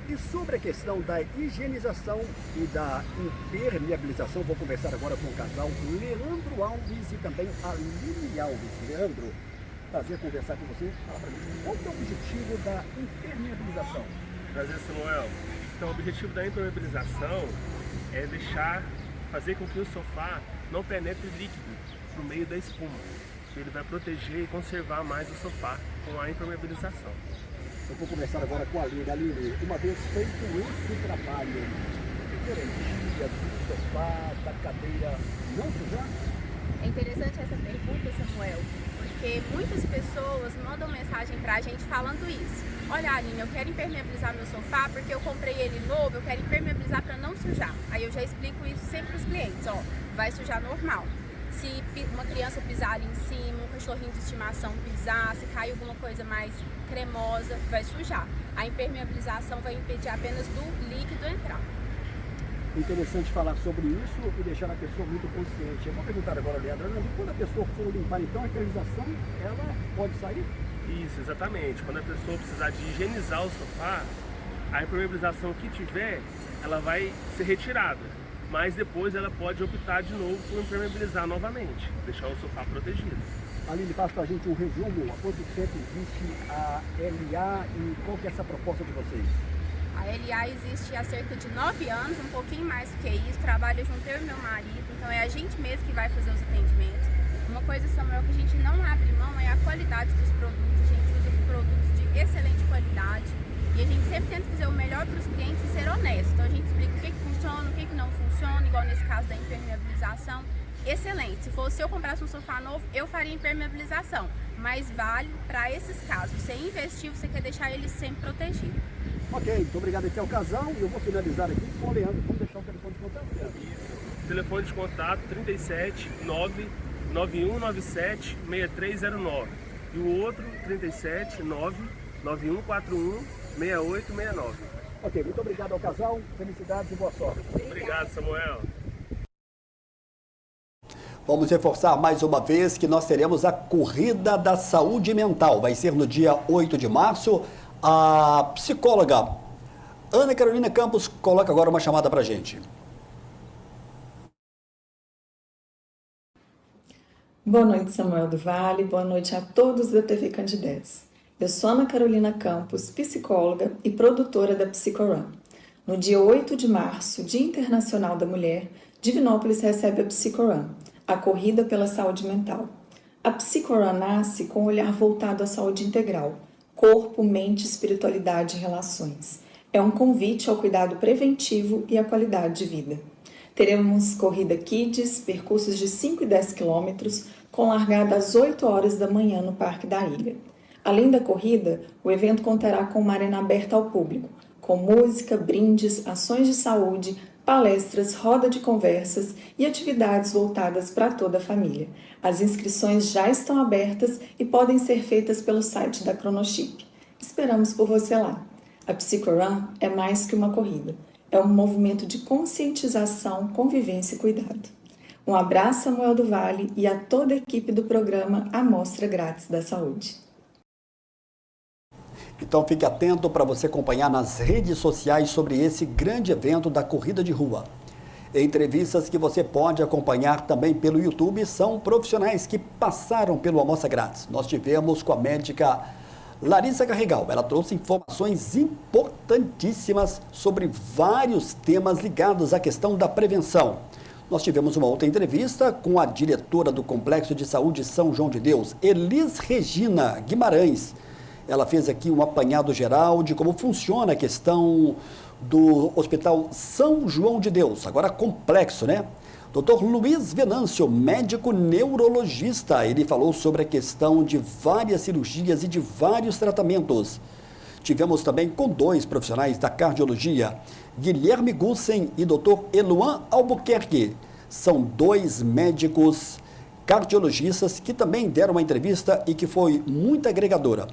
E sobre a questão da higienização e da impermeabilização, vou conversar agora com o casal Leandro Alves e também Aline Alves. Leandro, prazer conversar com você. Fala pra mim, qual que é o objetivo da impermeabilização? Prazer, Samuel. Então, o objetivo da impermeabilização é fazer com que o sofá não penetre líquido no meio da espuma. Ele vai proteger e conservar mais o sofá com a impermeabilização. Eu vou conversar agora com a Aline. Aline, uma vez feito esse trabalho, garantia do sofá, da cadeira, não sujar? É interessante essa pergunta, Samuel, porque muitas pessoas mandam mensagem pra gente falando isso. Olha, Aline, eu quero impermeabilizar meu sofá porque eu comprei ele novo, eu quero impermeabilizar para não sujar. Aí eu já explico isso sempre pros clientes, ó, vai sujar normal. Se uma criança pisar ali em cima, um cachorrinho de estimação pisar, se cair alguma coisa mais cremosa, vai sujar. A impermeabilização vai impedir apenas do líquido entrar. Interessante falar sobre isso e deixar a pessoa muito consciente. Eu vou perguntar agora, Leandro, quando a pessoa for limpar, então, a higienização, ela pode sair? Isso, exatamente. Quando a pessoa precisar de higienizar o sofá, a impermeabilização que tiver, ela vai ser retirada. Mas depois ela pode optar de novo por impermeabilizar novamente, deixar o sofá protegido. Aline, faz pra gente um resumo. Há quanto tempo existe a LA e qual que é essa proposta de vocês? A LA existe há cerca de 9 anos, um pouquinho mais do que isso, trabalha junto eu e meu marido, então é a gente mesmo que vai fazer os atendimentos. Uma coisa, Samuel, que a gente não abre mão é a qualidade dos produtos, a gente usa produtos de excelente qualidade e a gente sempre tenta fazer o melhor para os clientes e ser honesto. Então a gente explica o que funciona, o que não funciona, igual nesse caso da impermeabilização. Excelente, se eu comprasse um sofá novo, eu faria impermeabilização, mas vale para esses casos. Você investir, você quer deixar ele sempre protegido. Ok, muito obrigado aqui ao casal e eu vou finalizar aqui com o Leandro. Vamos deixar o telefone de contato, Leandro. Isso. Telefone de contato 37 99197 6309 e o outro 37 99141 6869. Ok, muito obrigado ao casal, felicidades e boa sorte. Obrigado, Samuel. Vamos reforçar mais uma vez que nós teremos a Corrida da Saúde Mental. Vai ser no dia 8 de março. A psicóloga Ana Carolina Campos coloca agora uma chamada pra gente. Boa noite, Samuel do Vale. Boa noite a todos da TV Candidez. Eu sou Ana Carolina Campos, psicóloga e produtora da Psicorun. No dia 8 de março, Dia Internacional da Mulher, Divinópolis recebe a Psicorun, a corrida pela saúde mental. A Psicorun nasce com um olhar voltado à saúde integral, corpo, mente, espiritualidade e relações. É um convite ao cuidado preventivo e à qualidade de vida. Teremos corrida Kids, percursos de 5 e 10 quilômetros, com largada às 8 horas da manhã no Parque da Ilha. Além da corrida, o evento contará com uma arena aberta ao público, com música, brindes, ações de saúde, palestras, roda de conversas e atividades voltadas para toda a família. As inscrições já estão abertas e podem ser feitas pelo site da Cronoship. Esperamos por você lá. A Psicorun é mais que uma corrida. É um movimento de conscientização, convivência e cuidado. Um abraço, Samuel do Vale, e a toda a equipe do programa Amostra Grátis da Saúde. Então fique atento para você acompanhar nas redes sociais sobre esse grande evento da corrida de rua. Entrevistas que você pode acompanhar também pelo YouTube são profissionais que passaram pelo Amostra Grátis. Nós tivemos com a médica Larissa Carregal. Ela trouxe informações importantíssimas sobre vários temas ligados à questão da prevenção. Nós tivemos uma outra entrevista com a diretora do Complexo de Saúde São João de Deus, Elis Regina Guimarães. Ela fez aqui um apanhado geral de como funciona a questão do Hospital São João de Deus, agora complexo, né? Dr. Luiz Venâncio, médico neurologista, ele falou sobre a questão de várias cirurgias e de vários tratamentos. Tivemos também com 2 profissionais da cardiologia, Guilherme Gussen e Dr. Eluan Albuquerque. São 2 médicos cardiologistas que também deram uma entrevista e que foi muito agregadora.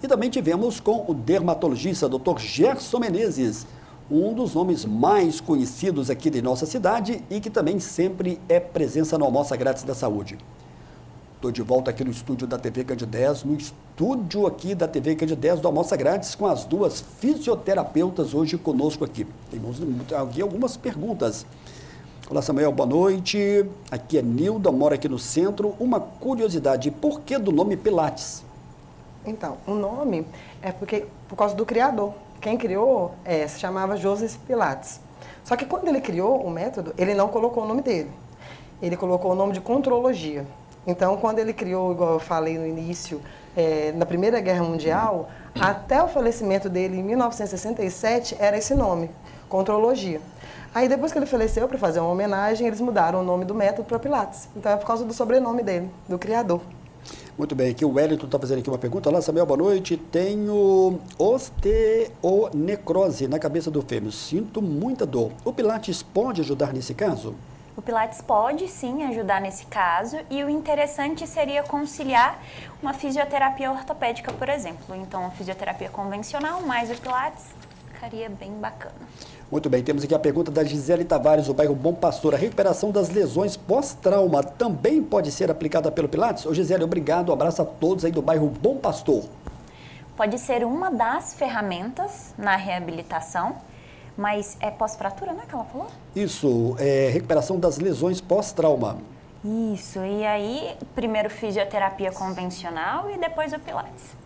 E também tivemos com o dermatologista Dr. Gerson Menezes, um dos nomes mais conhecidos aqui de nossa cidade e que também sempre é presença no Amostra Grátis da Saúde. Estou de volta aqui no estúdio da TV Candidez, no estúdio aqui da TV Candidez do Amostra Grátis, com as 2 fisioterapeutas hoje conosco aqui. Temos aqui algumas perguntas. Olá, Samuel, boa noite. Aqui é Nilda, mora aqui no centro. Uma curiosidade, por que do nome Pilates? Então, o nome é por causa do criador. Quem criou se chamava Joseph Pilates. Só que quando ele criou o método, ele não colocou o nome dele. Ele colocou o nome de contrologia. Então, quando ele criou, igual eu falei no início, na Primeira Guerra Mundial, até o falecimento dele em 1967, era esse nome, contrologia. Aí, depois que ele faleceu, para fazer uma homenagem, eles mudaram o nome do método para Pilates. Então, é por causa do sobrenome dele, do criador. Muito bem, aqui o Wellington está fazendo aqui uma pergunta. Olá, Samuel, boa noite. Tenho osteonecrose na cabeça do fêmur. Sinto muita dor. O Pilates pode ajudar nesse caso? O Pilates pode sim ajudar nesse caso e o interessante seria conciliar uma fisioterapia ortopédica, por exemplo. Então, a fisioterapia convencional mais o Pilates ficaria bem bacana. Muito bem, temos aqui a pergunta da Gisele Tavares, do bairro Bom Pastor. A recuperação das lesões pós-trauma também pode ser aplicada pelo Pilates? Ô Gisele, obrigado, um abraço a todos aí do bairro Bom Pastor. Pode ser uma das ferramentas na reabilitação, mas é pós-fratura, né, que ela falou? Isso, recuperação das lesões pós-trauma. Isso, e aí primeiro fisioterapia convencional e depois o Pilates.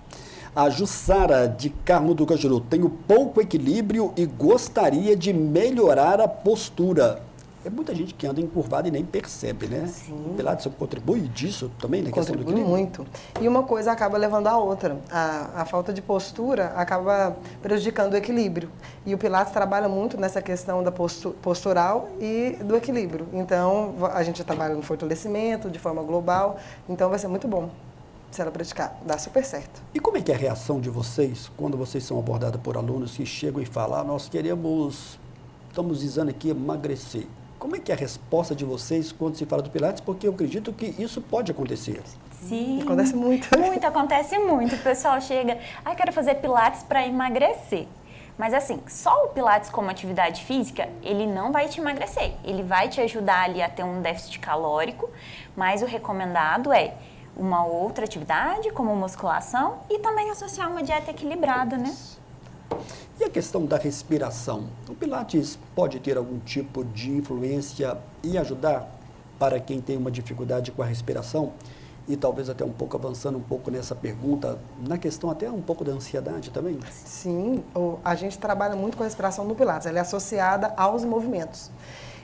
A Jussara, de Carmo do Cajuru, tenho pouco equilíbrio e gostaria de melhorar a postura. É muita gente que anda encurvada e nem percebe, né? Sim. O Pilates contribui disso também na questão do equilíbrio? Contribui muito. E uma coisa acaba levando a outra. A falta de postura acaba prejudicando o equilíbrio. E o Pilates trabalha muito nessa questão da postural e do equilíbrio. Então, a gente trabalha no fortalecimento de forma global. Então, vai ser muito bom se ela praticar. Dá super certo. E como é que é a reação de vocês quando vocês são abordados por alunos que chegam e falam, nós estamos visando aqui emagrecer? Como é que é a resposta de vocês quando se fala do Pilates? Porque eu acredito que isso pode acontecer. Sim. Acontece muito. Acontece muito. O pessoal chega, quero fazer Pilates para emagrecer. Mas assim, só o Pilates como atividade física, ele não vai te emagrecer. Ele vai te ajudar ali a ter um déficit calórico, mas o recomendado é uma outra atividade, como musculação, e também associar uma dieta equilibrada, né? E a questão da respiração? O Pilates pode ter algum tipo de influência e ajudar para quem tem uma dificuldade com a respiração? E talvez até um pouco avançando um pouco nessa pergunta, na questão até um pouco da ansiedade também? Sim, a gente trabalha muito com a respiração no Pilates, ela é associada aos movimentos.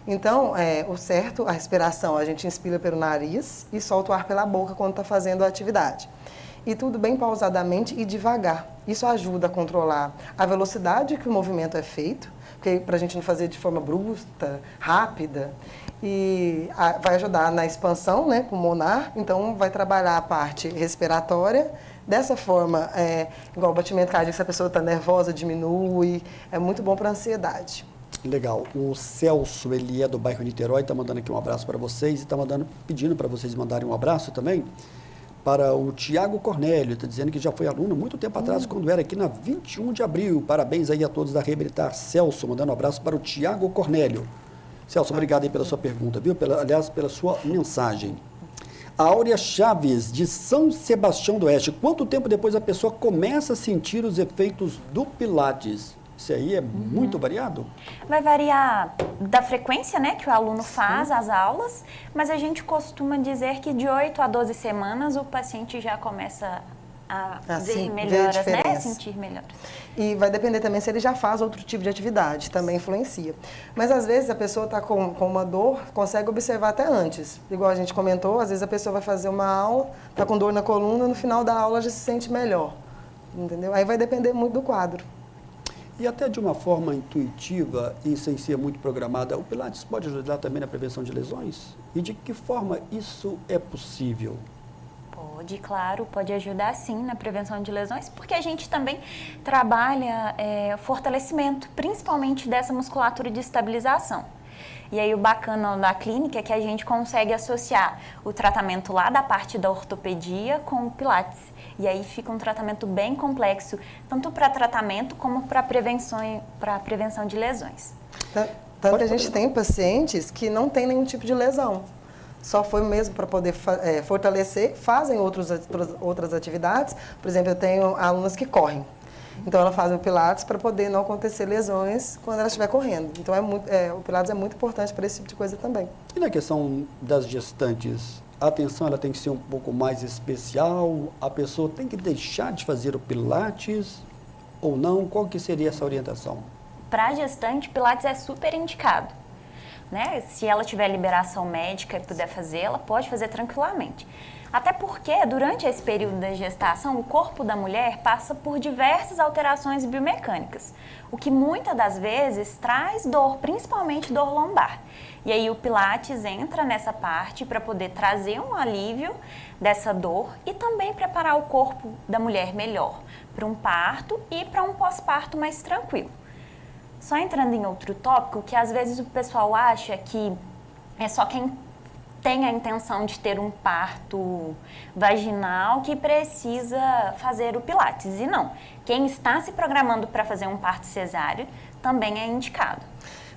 Então, o certo, a respiração, a gente inspira pelo nariz e solta o ar pela boca quando está fazendo a atividade. E tudo bem pausadamente e devagar. Isso ajuda a controlar a velocidade que o movimento é feito, para a gente não fazer de forma brusca, rápida. E vai ajudar na expansão, né, pulmonar, então vai trabalhar a parte respiratória. Dessa forma, igual o batimento cardíaco, se a pessoa está nervosa, diminui, é muito bom para a ansiedade. Legal. O Celso, ele é do bairro Niterói, está mandando aqui um abraço para vocês e está pedindo para vocês mandarem um abraço também para o Tiago Cornélio, está dizendo que já foi aluno muito tempo atrás, quando era aqui na 21 de abril. Parabéns aí a todos da Reabilitar. Celso, mandando um abraço para o Tiago Cornélio. Celso, obrigado aí pela sua pergunta, viu? Aliás, pela sua mensagem. A Áurea Chaves, de São Sebastião do Oeste. Quanto tempo depois a pessoa começa a sentir os efeitos do Pilates? Isso aí é muito variado? Vai variar da frequência, né, que o aluno faz as aulas, mas a gente costuma dizer que de 8 a 12 semanas o paciente já começa a ver melhoras, né, sentir melhoras. E vai depender também se ele já faz outro tipo de atividade, também influencia. Mas às vezes a pessoa está com uma dor, consegue observar até antes. Igual a gente comentou, às vezes a pessoa vai fazer uma aula, está com dor na coluna, no final da aula já se sente melhor. Entendeu? Aí vai depender muito do quadro. E até de uma forma intuitiva e sem ser muito programada, o Pilates pode ajudar também na prevenção de lesões? E de que forma isso é possível? Pode, claro, pode ajudar sim na prevenção de lesões, porque a gente também trabalha fortalecimento, principalmente dessa musculatura de estabilização. E aí o bacana da clínica é que a gente consegue associar o tratamento lá da parte da ortopedia com o Pilates. E aí fica um tratamento bem complexo, tanto para tratamento como para prevenção de lesões. Tanto que a gente tem pacientes que não tem nenhum tipo de lesão. Só foi mesmo para poder fortalecer, fazem outras atividades. Por exemplo, eu tenho alunas que correm. Então, ela faz o Pilates para poder não acontecer lesões quando ela estiver correndo. Então, o Pilates é muito importante para esse tipo de coisa também. E na questão das gestantes, a atenção ela tem que ser um pouco mais especial? A pessoa tem que deixar de fazer o Pilates ou não? Qual que seria essa orientação? Para a gestante, Pilates é super indicado, né? Se ela tiver liberação médica e puder fazer, ela pode fazer tranquilamente. Até porque, durante esse período da gestação, o corpo da mulher passa por diversas alterações biomecânicas, o que muitas das vezes traz dor, principalmente dor lombar. E aí o Pilates entra nessa parte para poder trazer um alívio dessa dor e também preparar o corpo da mulher melhor para um parto e para um pós-parto mais tranquilo. Só entrando em outro tópico, que às vezes o pessoal acha que é só quem tem a intenção de ter um parto vaginal que precisa fazer o Pilates. E não, quem está se programando para fazer um parto cesáreo também é indicado.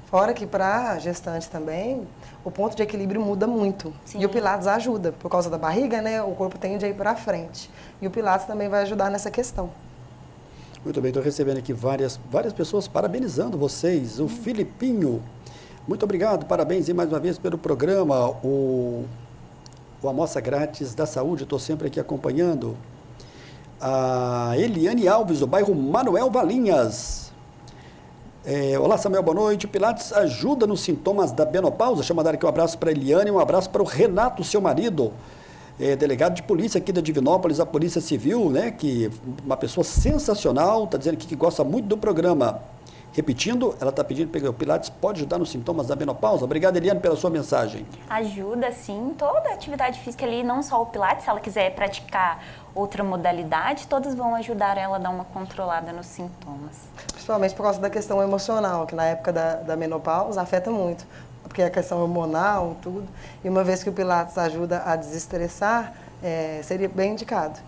Fora que para a gestante também, o ponto de equilíbrio muda muito. Sim. E o Pilates ajuda, por causa da barriga, né? O corpo tende a ir para frente. E o Pilates também vai ajudar nessa questão. Muito bem, estou recebendo aqui várias pessoas parabenizando vocês. O Filipinho, muito obrigado, parabéns e mais uma vez pelo programa, o Amostra Grátis da Saúde, estou sempre aqui acompanhando. A Eliane Alves, do bairro Manuel Valinhas. Olá, Samuel, boa noite. Pilates ajuda nos sintomas da menopausa? Deixa eu mandar aqui um abraço para a Eliane e um abraço para o Renato, seu marido, delegado de polícia aqui da Divinópolis, a Polícia Civil, né? Que uma pessoa sensacional, está dizendo aqui que gosta muito do programa. Repetindo, ela está pedindo que o Pilates pode ajudar nos sintomas da menopausa. Obrigado, Eliane, pela sua mensagem. Ajuda, sim. Toda atividade física ali, não só o Pilates, se ela quiser praticar outra modalidade, todas vão ajudar ela a dar uma controlada nos sintomas. Principalmente por causa da questão emocional, que na época da menopausa afeta muito. Porque a questão hormonal, tudo. E uma vez que o Pilates ajuda a desestressar, seria bem indicado.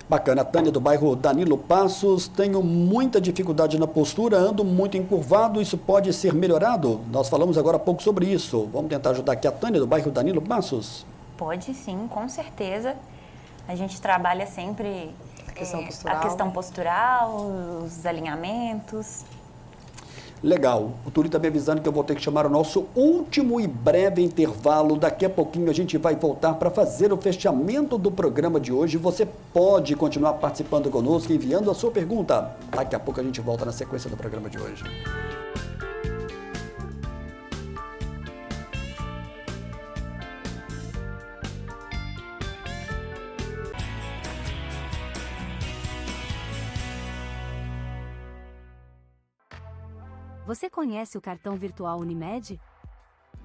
Bacana. A Tânia, do bairro Danilo Passos. Tenho muita dificuldade na postura, ando muito encurvado, isso pode ser melhorado? Nós falamos agora há pouco sobre isso. Vamos tentar ajudar aqui a Tânia, do bairro Danilo Passos? Pode sim, com certeza. A gente trabalha sempre Postural. A questão postural, os alinhamentos. Legal. O Túlio está me avisando que eu vou ter que chamar o nosso último e breve intervalo. Daqui a pouquinho a gente vai voltar para fazer o fechamento do programa de hoje. Você pode continuar participando conosco, enviando a sua pergunta. Daqui a pouco a gente volta na sequência do programa de hoje. Você conhece o cartão virtual Unimed?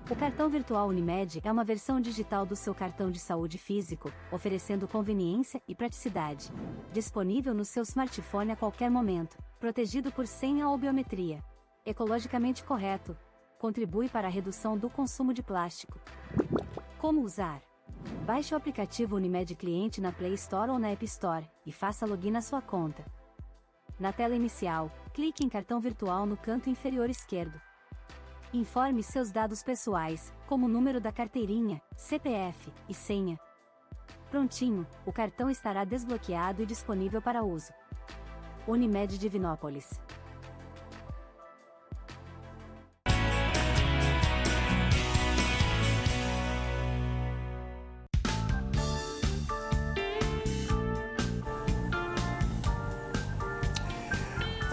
O cartão virtual Unimed é uma versão digital do seu cartão de saúde físico, oferecendo conveniência e praticidade. Disponível no seu smartphone a qualquer momento, protegido por senha ou biometria. Ecologicamente correto. Contribui para a redução do consumo de plástico. Como usar? Baixe o aplicativo Unimed Cliente na Play Store ou na App Store e faça login na sua conta. Na tela inicial, clique em cartão virtual no canto inferior esquerdo. Informe seus dados pessoais, como o número da carteirinha, CPF e senha. Prontinho, o cartão estará desbloqueado e disponível para uso. Unimed Divinópolis.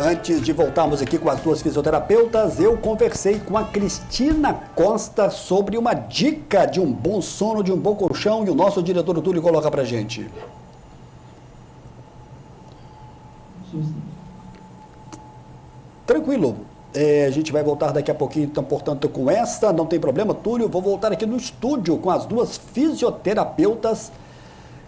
Antes de voltarmos aqui com as duas fisioterapeutas, eu conversei com a Cristina Costa sobre uma dica de um bom sono, de um bom colchão, e o nosso diretor Túlio coloca pra gente. Tranquilo. A gente vai voltar daqui a pouquinho, então, portanto, com esta, não tem problema, Túlio. Vou voltar aqui no estúdio com as duas fisioterapeutas.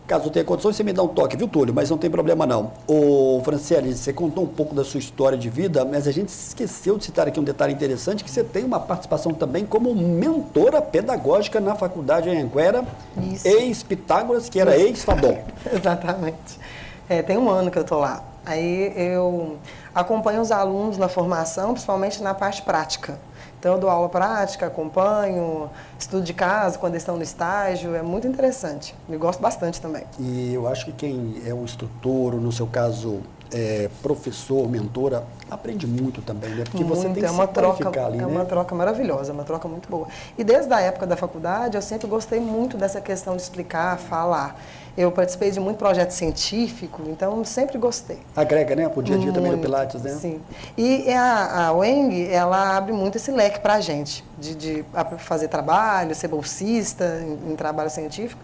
Caso tenha condições, você me dá um toque, viu, Túlio? Mas não tem problema, não. Ô, Franciele, você contou um pouco da sua história de vida, mas a gente esqueceu de citar aqui um detalhe interessante, que você tem uma participação também como mentora pedagógica na Faculdade Anhanguera, ex-Pitágoras, que era ex-Fabon. Exatamente. Tem um ano que eu estou lá. Aí eu acompanho os alunos na formação, principalmente na parte prática. Então, eu dou aula prática, acompanho, estudo de caso quando estão no estágio, é muito interessante. Eu gosto bastante também. E eu acho que quem é um instrutor, ou no seu caso, professor, mentora, aprende muito também, né? Porque você tem que se qualificar ali, né? É uma troca maravilhosa, uma troca muito boa. E desde a época da faculdade, eu sempre gostei muito dessa questão de explicar, falar. Eu participei de muito projeto científico, então sempre gostei. Agrega, né? Pro dia a dia também do Pilates, né? Sim. E a UENG, ela abre muito esse leque pra gente, de fazer trabalho, ser bolsista em trabalho científico.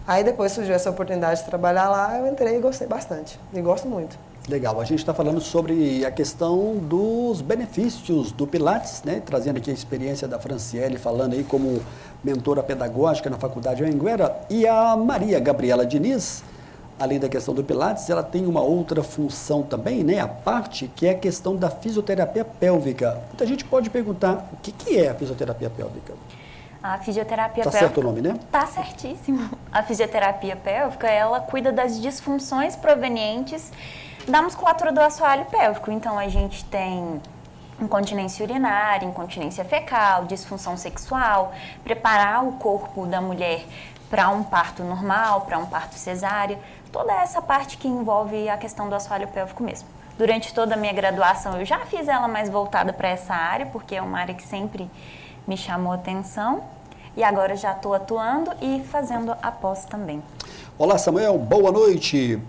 Aí depois surgiu essa oportunidade de trabalhar lá, eu entrei e gostei bastante. E gosto muito. Legal, a gente está falando sobre a questão dos benefícios do Pilates, né? Trazendo aqui a experiência da Franciele, falando aí como mentora pedagógica na Faculdade Anhanguera, e a Maria Gabriela Diniz, além da questão do Pilates, ela tem uma outra função também, né? A parte que é a questão da fisioterapia pélvica. Muita gente pode perguntar, o que é a fisioterapia pélvica? A fisioterapia pélvica... Tá certo o nome, né? Tá certíssimo. A fisioterapia pélvica, ela cuida das disfunções provenientes da musculatura do assoalho pélvico. Então, a gente tem incontinência urinária, incontinência fecal, disfunção sexual, preparar o corpo da mulher para um parto normal, para um parto cesárea, toda essa parte que envolve a questão do assoalho pélvico mesmo. Durante toda a minha graduação, eu já fiz ela mais voltada para essa área, porque é uma área que sempre me chamou atenção, e agora já estou atuando e fazendo a pós também. Olá, Samuel, boa noite.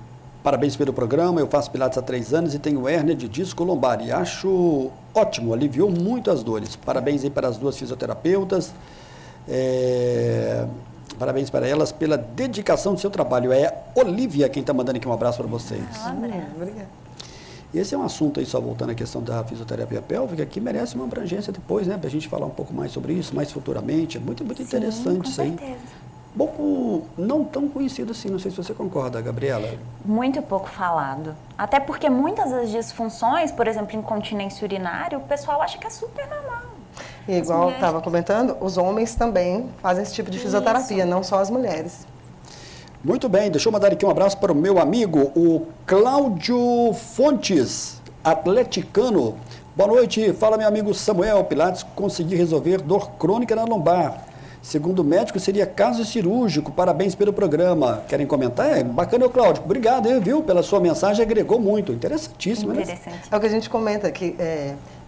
Parabéns pelo programa, eu faço Pilates há 3 anos e tenho hérnia de disco lombar e acho ótimo, aliviou muito as dores. Parabéns aí para as duas fisioterapeutas, parabéns para elas pela dedicação do seu trabalho. É Olivia quem está mandando aqui um abraço para vocês. Obrigada. Esse é um assunto aí, só voltando à questão da fisioterapia pélvica, que merece uma abrangência depois, né? Para a gente falar um pouco mais sobre isso, mais futuramente. É muito interessante isso aí. Pouco, não tão conhecido assim, não sei se você concorda, Gabriela. Muito pouco falado. Até porque muitas das disfunções, por exemplo, incontinência urinária, o pessoal acha que é super normal. E igual eu estava comentando, os homens também fazem esse tipo de fisioterapia, não só as mulheres. Muito bem, deixa eu mandar aqui um abraço para o meu amigo, o Cláudio Fontes, atleticano. Boa noite, fala meu amigo Samuel Pilates, consegui resolver dor crônica na lombar. Segundo o médico, seria caso cirúrgico. Parabéns pelo programa. Querem comentar? É bacana, Cláudio. Obrigado, viu? Pela sua mensagem, agregou muito. Interessantíssimo, Interessante. né? É o que a gente comenta, que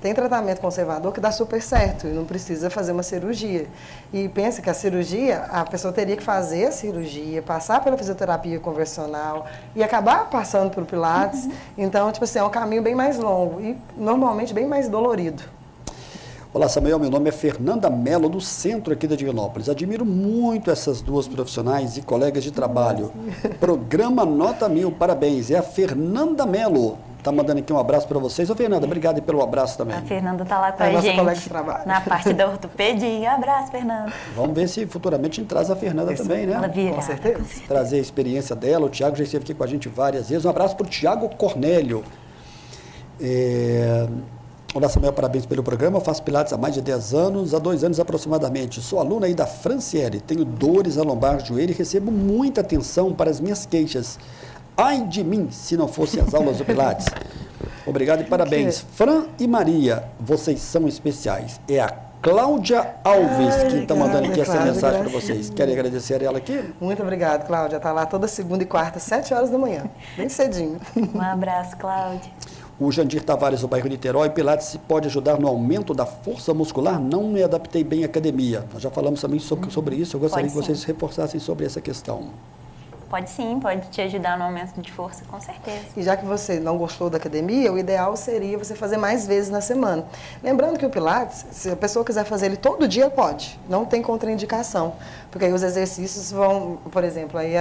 tem tratamento conservador que dá super certo e não precisa fazer uma cirurgia. E pensa que a cirurgia, a pessoa teria que fazer a cirurgia, passar pela fisioterapia convencional e acabar passando pelo Pilates. Então, tipo assim, é um caminho bem mais longo e normalmente bem mais dolorido. Olá, Samuel, meu nome é Fernanda Mello, do centro aqui da Divinópolis. Admiro muito essas duas profissionais e colegas de trabalho. Programa Nota 1000, parabéns. É a Fernanda Mello. Tá mandando aqui um abraço para vocês. Ô, Fernanda, obrigado pelo abraço também. A Fernanda tá lá com É a nossa colega de gente, trabalho. na parte da ortopedia. Abraço, Fernanda. Vamos ver se futuramente a gente traz a Fernanda também, né? Ela virá. Com certeza. Trazer a experiência dela. O Tiago já esteve aqui com a gente várias vezes. Um abraço para o Tiago Cornélio. Olá, Samuel, parabéns pelo programa. Eu faço Pilates há mais de 10 anos, há 2 anos aproximadamente. Sou aluna aí da Franciele, tenho dores na lombar, joelho e recebo muita atenção para as minhas queixas. Ai de mim, se não fossem as aulas do Pilates. Obrigado e parabéns. Fran e Maria, vocês são especiais. É a Cláudia Alves que está mandando aqui essa mensagem para vocês. Querem agradecer ela aqui? Muito obrigada, Cláudia. Está lá toda segunda e quarta, 7 horas da manhã. Bem cedinho. Um abraço, Cláudia. O Jandir Tavares, do bairro Niterói, Pilates pode ajudar no aumento da força muscular? Não me adaptei bem à academia. Nós já falamos também sobre isso, eu gostaria que vocês reforçassem sobre essa questão. Pode sim, pode te ajudar no aumento de força, com certeza. E já que você não gostou da academia, o ideal seria você fazer mais vezes na semana. Lembrando que o Pilates, se a pessoa quiser fazer ele todo dia, pode. Não tem contraindicação. Porque aí os exercícios vão, por exemplo, aí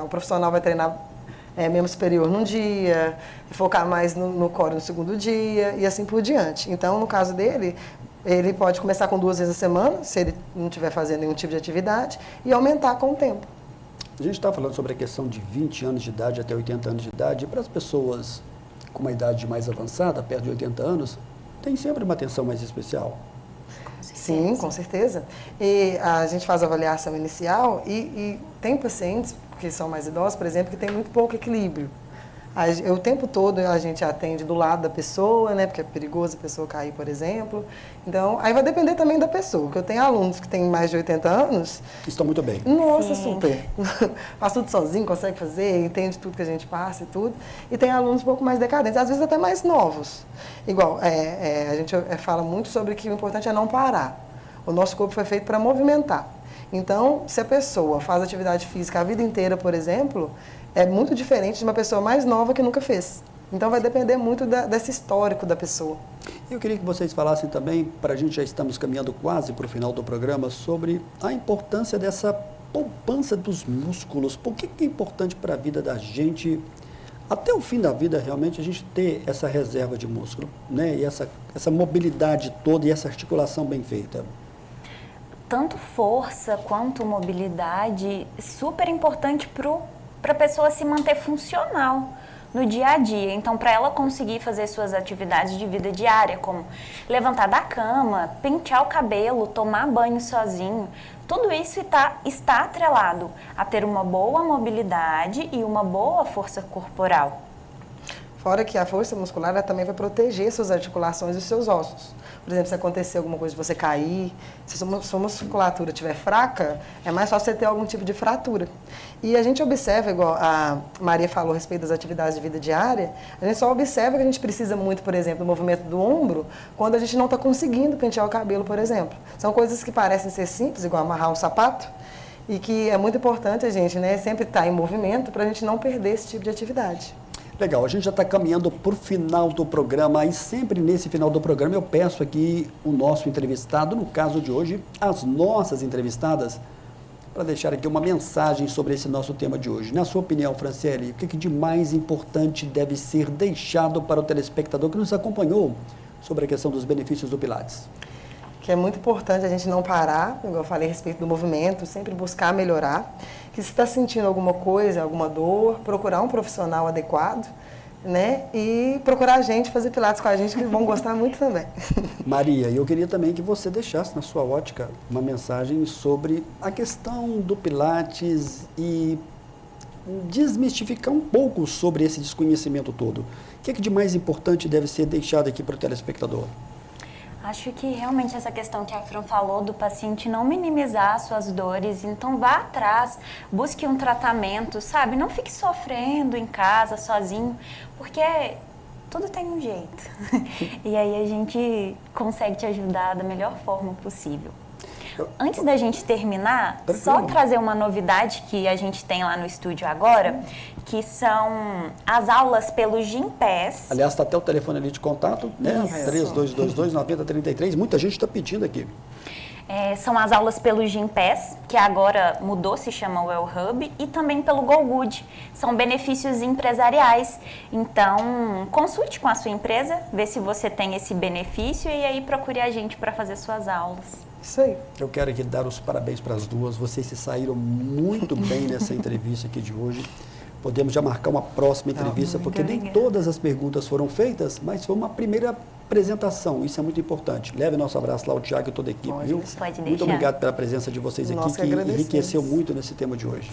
o profissional vai treinar membro superior num dia, focar mais no core no segundo dia e assim por diante. Então, no caso dele, ele pode começar com 2 vezes a semana, se ele não estiver fazendo nenhum tipo de atividade, e aumentar com o tempo. A gente está falando sobre a questão de 20 anos de idade até 80 anos de idade. E para as pessoas com uma idade mais avançada, perto de 80 anos, tem sempre uma atenção mais especial. Sim, com certeza. E a gente faz a avaliação inicial e tem pacientes que são mais idosos, por exemplo, que tem muito pouco equilíbrio. O tempo todo a gente atende do lado da pessoa, né, porque é perigoso a pessoa cair, por exemplo. Então, aí vai depender também da pessoa, porque eu tenho alunos que têm mais de 80 anos. Estão muito bem. Nossa, Sim. super. Faz tudo sozinho, consegue fazer, entende tudo que a gente passa e tudo. E tem alunos um pouco mais decadentes, às vezes até mais novos. Igual, a gente fala muito sobre que o importante é não parar. O nosso corpo foi feito para movimentar. Então, se a pessoa faz atividade física a vida inteira, por exemplo, é muito diferente de uma pessoa mais nova que nunca fez. Então, vai depender muito desse histórico da pessoa. Eu queria que vocês falassem também, para a gente já estamos caminhando quase para o final do programa, sobre a importância dessa poupança dos músculos. Por que é importante para a vida da gente, até o fim da vida, realmente, a gente ter essa reserva de músculo, né? E essa mobilidade toda e essa articulação bem feita? Tanto força quanto mobilidade, super importante para a pessoa se manter funcional no dia a dia. Então, para ela conseguir fazer suas atividades de vida diária, como levantar da cama, pentear o cabelo, tomar banho sozinho, tudo isso está atrelado a ter uma boa mobilidade e uma boa força corporal. Fora que a força muscular ela também vai proteger suas articulações e seus ossos. Por exemplo, se acontecer alguma coisa de você cair, se sua musculatura estiver fraca, é mais fácil você ter algum tipo de fratura. E a gente observa, igual a Maria falou a respeito das atividades de vida diária, a gente só observa que a gente precisa muito, por exemplo, do movimento do ombro, quando a gente não está conseguindo pentear o cabelo, por exemplo. São coisas que parecem ser simples, igual amarrar um sapato, e que é muito importante a gente, né, sempre estar em movimento para a gente não perder esse tipo de atividade. Legal, a gente já está caminhando para o final do programa e sempre nesse final do programa eu peço aqui o nosso entrevistado, no caso de hoje, as nossas entrevistadas, para deixar aqui uma mensagem sobre esse nosso tema de hoje. Na sua opinião, Franciele, o que de mais importante deve ser deixado para o telespectador que nos acompanhou sobre a questão dos benefícios do Pilates? Que é muito importante a gente não parar, como eu falei a respeito do movimento, sempre buscar melhorar. Que se está sentindo alguma coisa, alguma dor, procurar um profissional adequado, né? E procurar a gente, fazer Pilates com a gente, que vão gostar muito também. Maria, eu queria também que você deixasse na sua ótica uma mensagem sobre a questão do Pilates e desmistificar um pouco sobre esse desconhecimento todo. O que de mais importante deve ser deixado aqui para o telespectador? Acho que realmente essa questão que a Fran falou do paciente não minimizar suas dores, então vá atrás, busque um tratamento, sabe? Não fique sofrendo em casa, sozinho, porque tudo tem um jeito. E aí a gente consegue te ajudar da melhor forma possível. Antes da gente terminar, só trazer uma novidade que a gente tem lá no estúdio agora, que são as aulas pelo Gympass. Aliás, está até o telefone ali de contato, né? 3222-9033. Muita gente está pedindo aqui. São as aulas pelo Gympass, que agora mudou, se chama Well Hub, e também pelo Go Good. São benefícios empresariais. Então, consulte com a sua empresa, vê se você tem esse benefício e aí procure a gente para fazer suas aulas. Isso aí. Eu quero aqui dar os parabéns para as duas. Vocês se saíram muito bem nessa entrevista aqui de hoje. Podemos já marcar uma próxima entrevista, porque nem todas as perguntas foram feitas, mas foi uma primeira apresentação. Isso é muito importante. Leve nosso abraço lá ao Tiago e toda a equipe, viu? Pode deixar. Muito obrigado pela presença de vocês aqui, que enriqueceu muito nesse tema de hoje.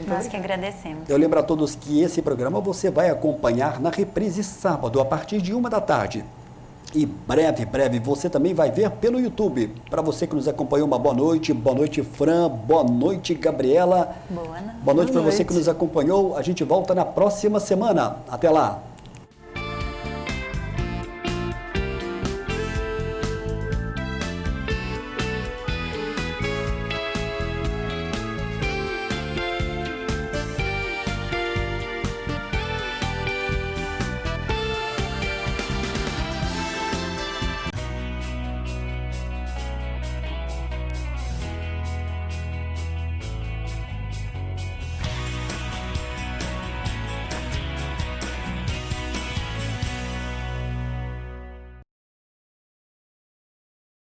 Nós que agradecemos. Eu lembro a todos que esse programa você vai acompanhar na reprise sábado, a partir de 1 da tarde. E breve, você também vai ver pelo YouTube. Para você que nos acompanhou, uma boa noite Fran, boa noite Gabriela. Boa noite para você que nos acompanhou. A gente volta na próxima semana. Até lá.